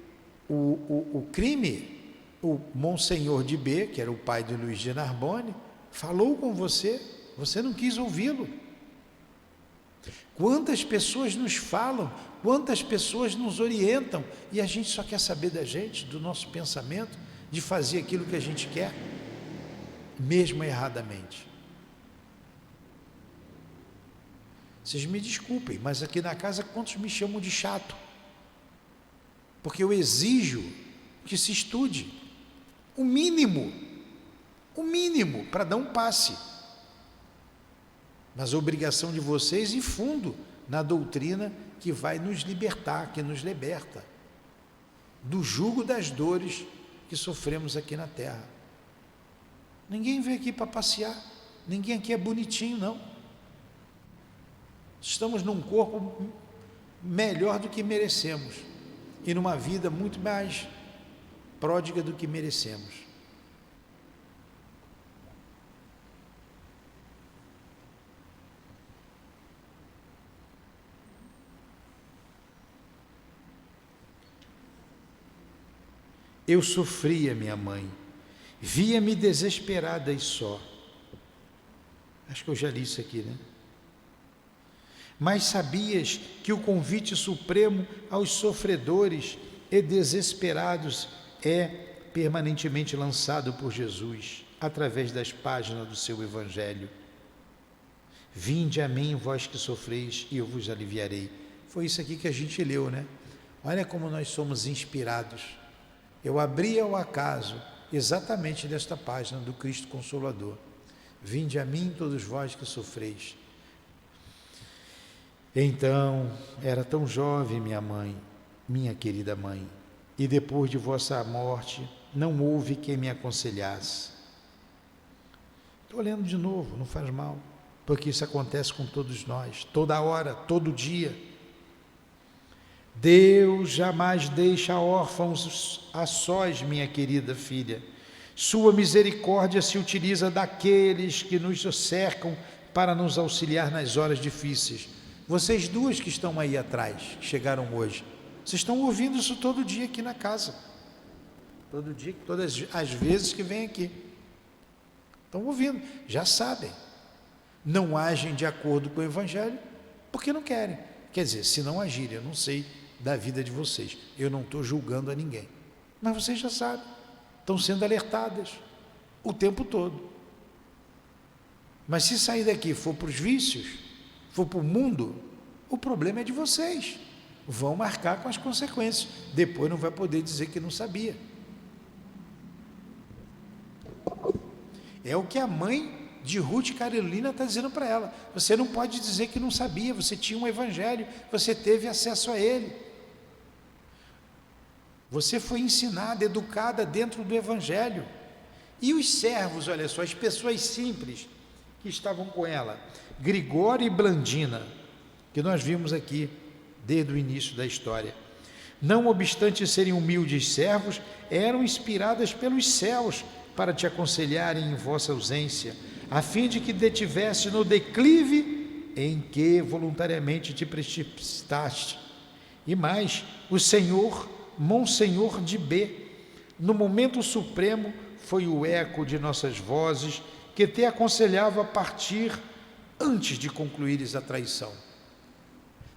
o crime, o Monsenhor de B, que era o pai de Luiz de Narbonne, falou com você, você não quis ouvi-lo. Quantas pessoas nos falam, quantas pessoas nos orientam, e a gente só quer saber da gente, do nosso pensamento, de fazer aquilo que a gente quer, mesmo erradamente. Vocês me desculpem, mas aqui na casa quantos me chamam de chato? Porque eu exijo que se estude o mínimo para dar um passe. Mas a obrigação de vocês ir fundo na doutrina que vai nos libertar, que nos liberta do jugo das dores que sofremos aqui na terra. Ninguém veio aqui para passear, ninguém aqui é bonitinho, não. Estamos num corpo melhor do que merecemos e numa vida muito mais pródiga do que merecemos. Eu sofria, minha mãe, via-me desesperada e só. Acho que eu já li isso aqui, né? Mas sabias que o convite supremo aos sofredores e desesperados é permanentemente lançado por Jesus, através das páginas do seu Evangelho. Vinde a mim, vós que sofreis, e eu vos aliviarei. Foi isso aqui que a gente leu, né? Olha como nós somos inspirados. Eu abri ao acaso exatamente desta página do Cristo Consolador. Vinde a mim, todos vós que sofreis. Então, era tão jovem minha mãe, minha querida mãe, e depois de vossa morte, não houve quem me aconselhasse. Estou lendo de novo, não faz mal, porque isso acontece com todos nós, toda hora, todo dia. Deus jamais deixa órfãos a sós, minha querida filha. Sua misericórdia se utiliza daqueles que nos cercam para nos auxiliar nas horas difíceis. Vocês duas que estão aí atrás, que chegaram hoje, vocês estão ouvindo isso todo dia aqui na casa. Todo dia, todas as vezes que vêm aqui. Estão ouvindo, já sabem. Não agem de acordo com o Evangelho, porque não querem. Quer dizer, se não agirem, eu não sei da vida de vocês. Eu não estou julgando a ninguém. Mas vocês já sabem. Estão sendo alertadas o tempo todo. Mas se sair daqui e for para os vícios, for para o mundo, o problema é de vocês. Vão marcar com as consequências. Depois não vai poder dizer que não sabia. É o que a mãe de Ruth Carolina está dizendo para ela. Você não pode dizer que não sabia, você tinha um evangelho, você teve acesso a ele. Você foi ensinada, educada dentro do evangelho. E os servos, olha só, as pessoas simples que estavam com ela, Gregório e Blandina, que nós vimos aqui desde o início da história, não obstante serem humildes servos, eram inspiradas pelos céus para te aconselharem em vossa ausência, a fim de que detivesse no declive em que voluntariamente te precipitaste. E mais, o Senhor, Monsenhor de B, no momento supremo, foi o eco de nossas vozes que te aconselhava a partir antes de concluíres a traição.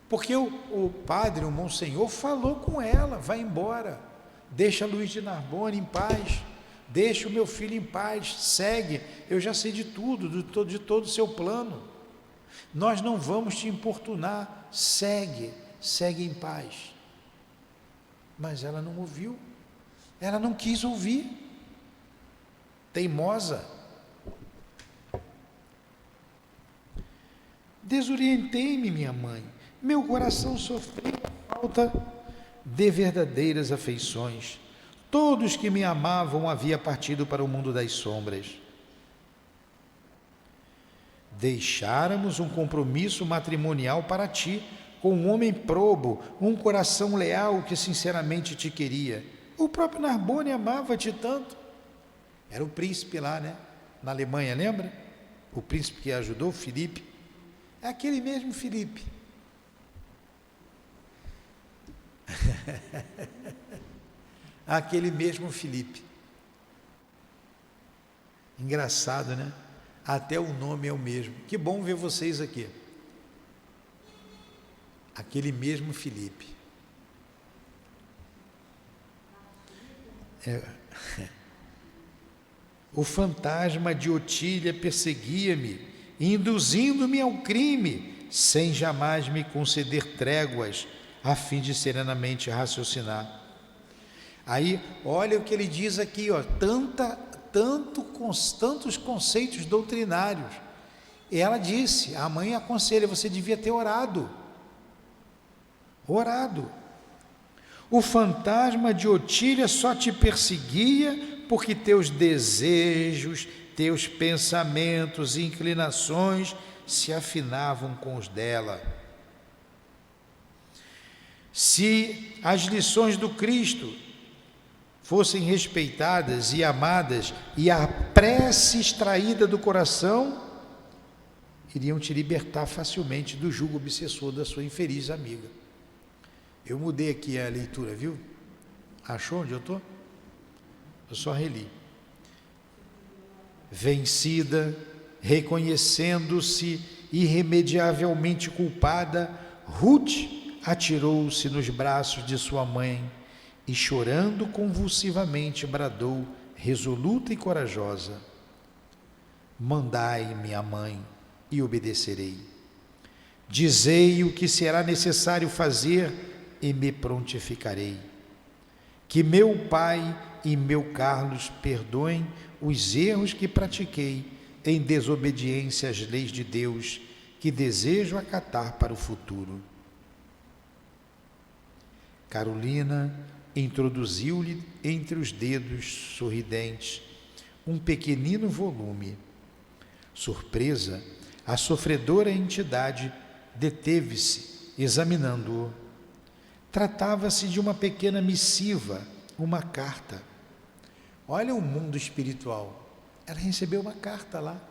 Porque o padre, o Monsenhor, falou com ela, vai embora, deixa Luiz de Narbonne em paz, deixa o meu filho em paz, segue, eu já sei de tudo, de todo o seu plano, nós não vamos te importunar, segue em paz. Mas ela não ouviu, ela não quis ouvir, teimosa. Desorientei-me, minha mãe, Meu coração sofreu a falta de verdadeiras afeições. Todos que me amavam haviam partido para o mundo das sombras. Deixáramos um compromisso matrimonial para ti, com um homem probo, um coração leal que sinceramente te queria. O próprio Narbonne amava-te tanto. Era o príncipe lá, né? Na Alemanha, lembra? O príncipe que ajudou, Filipe. É aquele mesmo Filipe. Aquele mesmo Filipe. Engraçado, né? Até o nome é o mesmo. Que bom ver vocês aqui. Aquele mesmo Filipe. O fantasma de Otília perseguia-me, induzindo-me ao crime, sem jamais me conceder tréguas, a fim de serenamente raciocinar. Aí, olha o que ele diz aqui, ó, tantos conceitos doutrinários. E ela disse, a mãe aconselha, você devia ter orado. O fantasma de Otília só te perseguia porque teus desejos, teus pensamentos e inclinações se afinavam com os dela. Se as lições do Cristo fossem respeitadas e amadas e a prece extraída do coração, iriam te libertar facilmente do jugo obsessor da sua infeliz amiga. Eu mudei aqui a leitura, viu? Achou onde eu estou? Eu só reli. Vencida, reconhecendo-se irremediavelmente culpada, Ruth atirou-se nos braços de sua mãe e, chorando convulsivamente, bradou, resoluta e corajosa: mandai, minha mãe, e obedecerei. Dizei o que será necessário fazer e me prontificarei. Que meu pai e meu Carlos perdoem os erros que pratiquei em desobediência às leis de Deus, que desejo acatar para o futuro. Carolina introduziu-lhe entre os dedos sorridentes um pequenino volume. Surpresa, a sofredora entidade deteve-se, examinando-o. Tratava-se de uma pequena missiva, uma carta. Olha o mundo espiritual. Ela recebeu uma carta lá.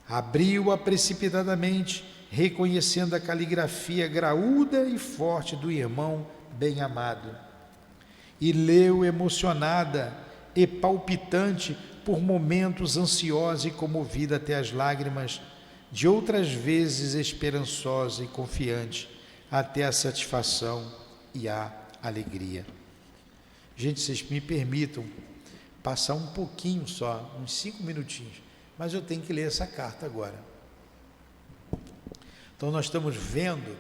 Abriu-a precipitadamente, reconhecendo a caligrafia graúda e forte do irmão bem-amado. E leu emocionada e palpitante, por momentos ansiosa e comovida até as lágrimas, de outras vezes esperançosa e confiante, até a satisfação e a alegria. Gente, vocês me permitam passar um pouquinho só, uns 5 minutinhos, mas eu tenho que ler essa carta agora. Então nós estamos vendo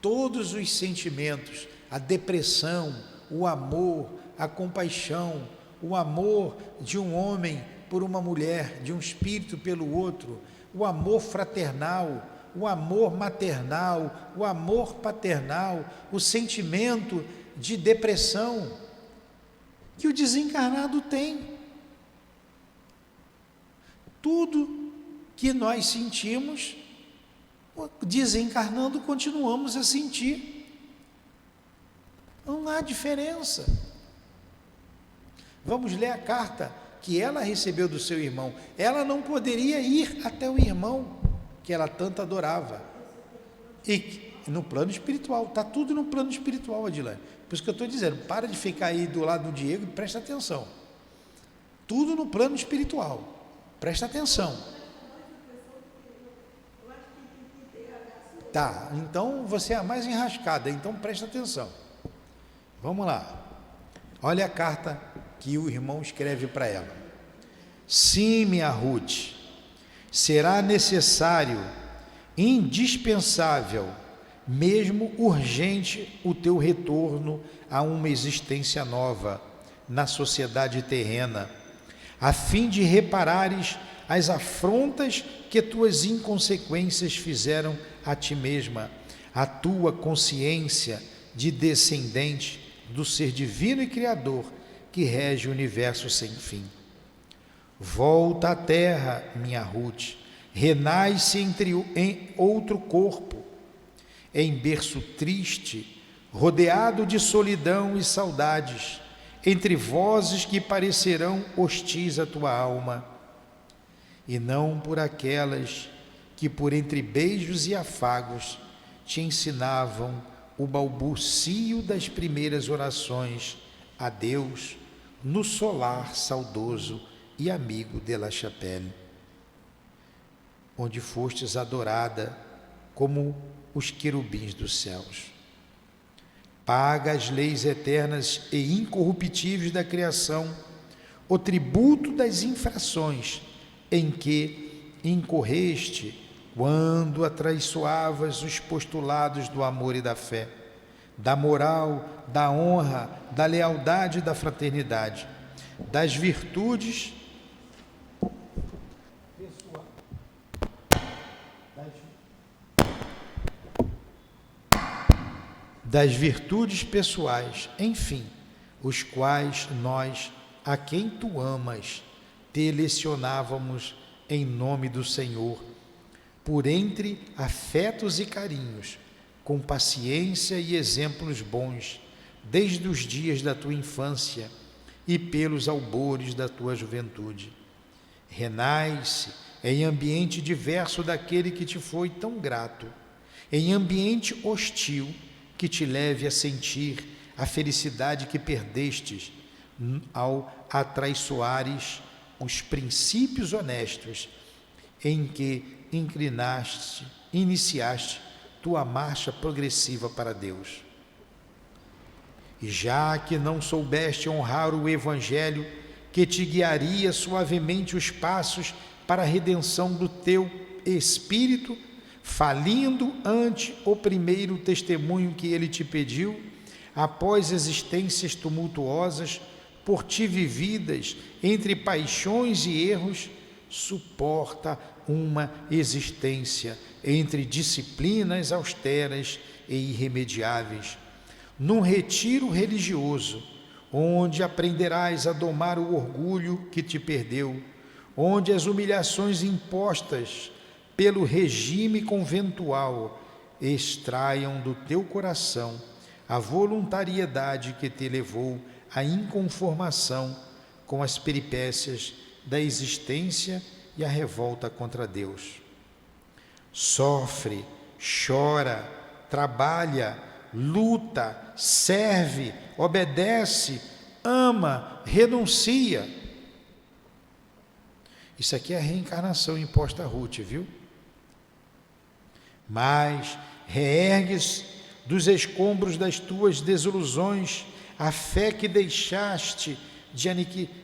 todos os sentimentos, a depressão, o amor, a compaixão, o amor de um homem por uma mulher, de um espírito pelo outro, o amor fraternal, o amor maternal, o amor paternal, o sentimento de depressão que o desencarnado tem. Tudo que nós sentimos, desencarnando, continuamos a sentir. Não há diferença. Vamos ler a carta que ela recebeu do seu irmão. Ela não poderia ir até o irmão que ela tanto adorava. E no plano espiritual, está tudo no plano espiritual, Adilane. Por isso que eu estou dizendo, para de ficar aí do lado do Diego e presta atenção. Tudo no plano espiritual. Presta atenção. Tá, então você é a mais enrascada, então presta atenção. Vamos lá. Olha a carta que o irmão escreve para ela. Sim, minha Ruth, será necessário, indispensável, mesmo urgente, o teu retorno a uma existência nova na sociedade terrena, a fim de reparares as afrontas que tuas inconsequências fizeram a ti mesma, a tua consciência de descendente do ser divino e criador que rege o universo sem fim. Volta à terra, minha Ruth, renasce em outro corpo, em berço triste, rodeado de solidão e saudades, entre vozes que parecerão hostis à tua alma, e não por aquelas que por entre beijos e afagos te ensinavam o balbucio das primeiras orações a Deus no solar saudoso e amigo de La Chapelle, onde fostes adorada como os querubins dos céus. Paga as leis eternas e incorruptíveis da criação o tributo das infrações em que incorreste quando atraiçoavas os postulados do amor e da fé, da moral, da honra, da lealdade e da fraternidade, das virtudes pessoais, enfim, os quais nós, a quem tu amas, te lecionávamos em nome do Senhor, por entre afetos e carinhos, com paciência e exemplos bons, desde os dias da tua infância e pelos albores da tua juventude. Renasce em ambiente diverso daquele que te foi tão grato, em ambiente hostil, que te leve a sentir a felicidade que perdestes ao atraiçoares os princípios honestos em que iniciaste tua marcha progressiva para Deus. E já que não soubeste honrar o Evangelho que te guiaria suavemente os passos para a redenção do teu espírito, falindo ante o primeiro testemunho que ele te pediu, após existências tumultuosas, por ti vividas entre paixões e erros, suporta uma existência entre disciplinas austeras e irremediáveis, num retiro religioso, onde aprenderás a domar o orgulho que te perdeu, onde as humilhações impostas pelo regime conventual extraiam do teu coração a voluntariedade que te levou à inconformação com as peripécias da existência e a revolta contra Deus. Sofre, chora, trabalha, luta, serve, obedece, ama, renuncia. Isso aqui é a reencarnação imposta a Ruth, viu? Mas reergues dos escombros das tuas desilusões a fé que deixaste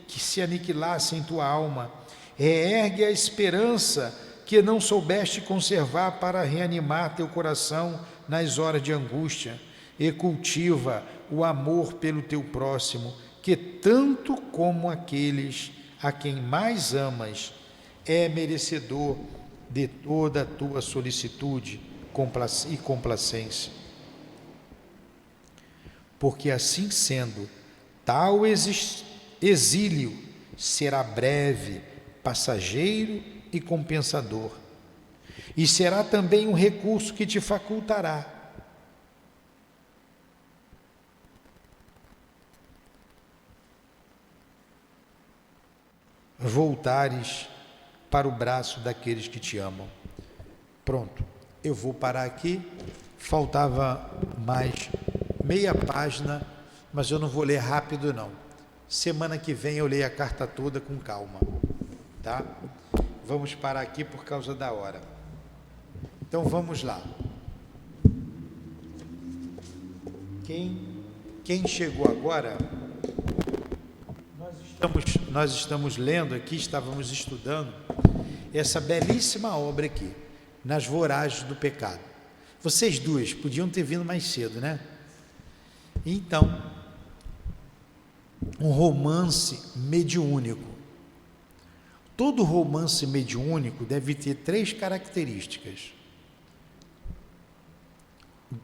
que se aniquilasse em tua alma. Reergue a esperança que não soubeste conservar para reanimar teu coração nas horas de angústia, e cultiva o amor pelo teu próximo, que tanto como aqueles a quem mais amas é merecedor de toda a tua solicitude e complacência. Porque assim sendo, tal exílio será breve, passageiro e compensador, e será também um recurso que te facultará voltares para o braço daqueles que te amam. Pronto, eu vou parar aqui. Faltava mais meia página, mas eu não vou ler rápido não. Semana que vem eu leio a carta toda com calma, tá? Vamos parar aqui por causa da hora. Então vamos lá. Quem chegou agora, nós estamos lendo aqui, estávamos estudando essa belíssima obra aqui, Nas Voragens do Pecado. Vocês duas podiam ter vindo mais cedo, né? Então, um romance mediúnico. Todo romance mediúnico deve ter 3 características: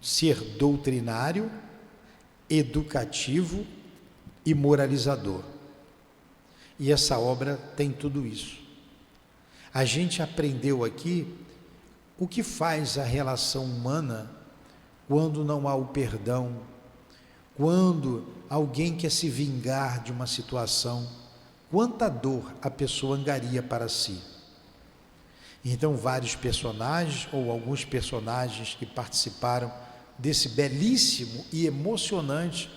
ser doutrinário, educativo e moralizador. E essa obra tem tudo isso. A gente aprendeu aqui o que faz a relação humana quando não há o perdão, quando alguém quer se vingar de uma situação, quanta dor a pessoa angaria para si. Então, vários personagens, ou alguns personagens que participaram desse belíssimo e emocionante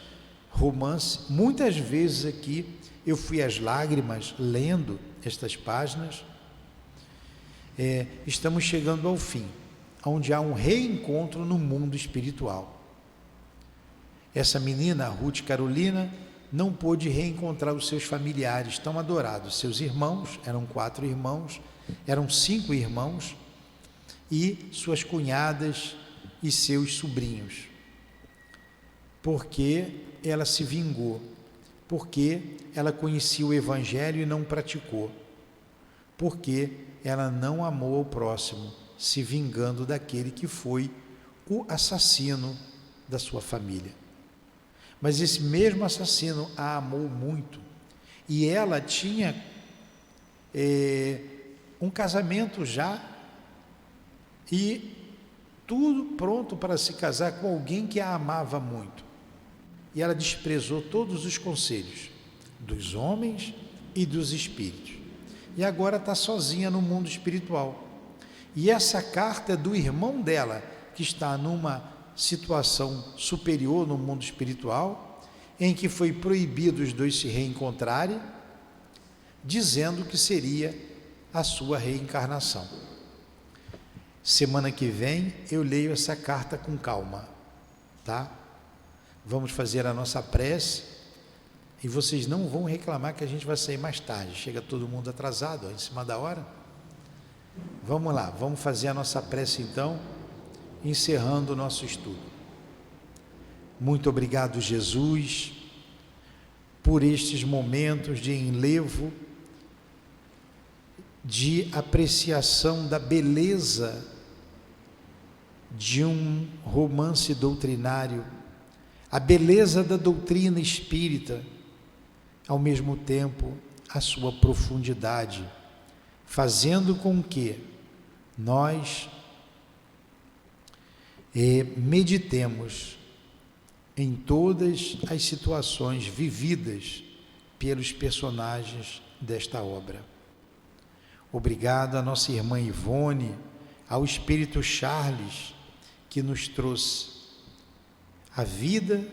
romance, muitas vezes aqui eu fui às lágrimas lendo estas páginas. Estamos chegando ao fim, onde há um reencontro no mundo espiritual. Essa menina, a Ruth Carolina, não pôde reencontrar os seus familiares tão adorados, seus irmãos, eram 4 irmãos, eram 5 irmãos, e suas cunhadas e seus sobrinhos, porque ela se vingou, porque ela conhecia o Evangelho e não praticou, porque ela não amou o próximo, se vingando daquele que foi o assassino da sua família. Mas esse mesmo assassino a amou muito, e ela tinha um casamento já, e tudo pronto para se casar com alguém que a amava muito. E ela desprezou todos os conselhos dos homens e dos espíritos. E agora está sozinha no mundo espiritual. E essa carta é do irmão dela, que está numa situação superior no mundo espiritual, em que foi proibido os dois se reencontrarem, dizendo que seria a sua reencarnação. Semana que vem eu leio essa carta com calma, tá? Vamos fazer a nossa prece e vocês não vão reclamar que a gente vai sair mais tarde. Chega todo mundo atrasado, em cima da hora. Vamos lá, vamos fazer a nossa prece então, encerrando o nosso estudo. Muito obrigado, Jesus, por estes momentos de enlevo, de apreciação da beleza de um romance doutrinário, a beleza da doutrina espírita, ao mesmo tempo a sua profundidade, fazendo com que nós meditemos em todas as situações vividas pelos personagens desta obra. Obrigado à nossa irmã Ivone, ao Espírito Charles, que nos trouxe a vida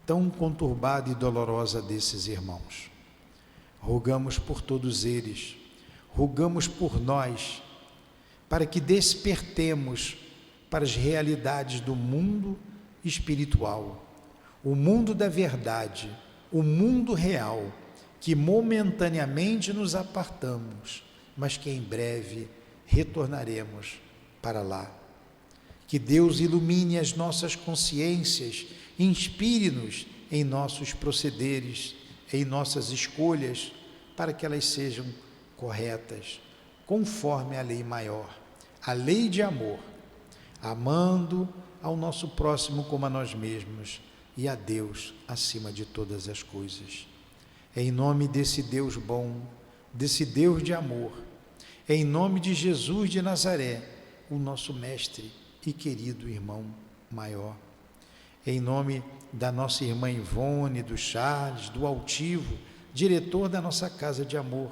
tão conturbada e dolorosa desses irmãos. Rogamos por todos eles, rogamos por nós, para que despertemos para as realidades do mundo espiritual, o mundo da verdade, o mundo real, que momentaneamente nos apartamos, mas que em breve retornaremos para lá. Que Deus ilumine as nossas consciências, inspire-nos em nossos procederes, em nossas escolhas, para que elas sejam corretas, conforme a lei maior, a lei de amor, amando ao nosso próximo como a nós mesmos e a Deus acima de todas as coisas. Em nome desse Deus bom, desse Deus de amor, em nome de Jesus de Nazaré, o nosso mestre e querido irmão maior, em nome da nossa irmã Ivone, do Charles, do Altivo, diretor da nossa Casa de Amor,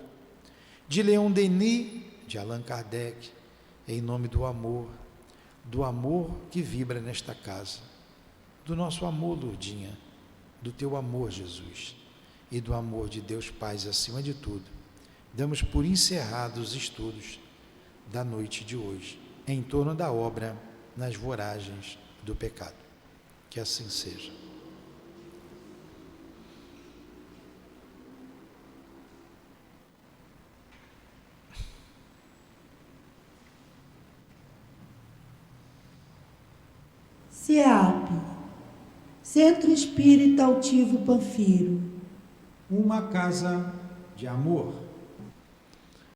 de Leon Denis, de Allan Kardec, em nome do amor que vibra nesta casa, do nosso amor, Lourdinha, do teu amor, Jesus, e do amor de Deus Pai acima de tudo, damos por encerrados os estudos da noite de hoje, em torno da obra Nas Voragens do Pecado. Que assim seja. CEAP, Centro Espírita Altivo Panfiro. Uma casa de amor.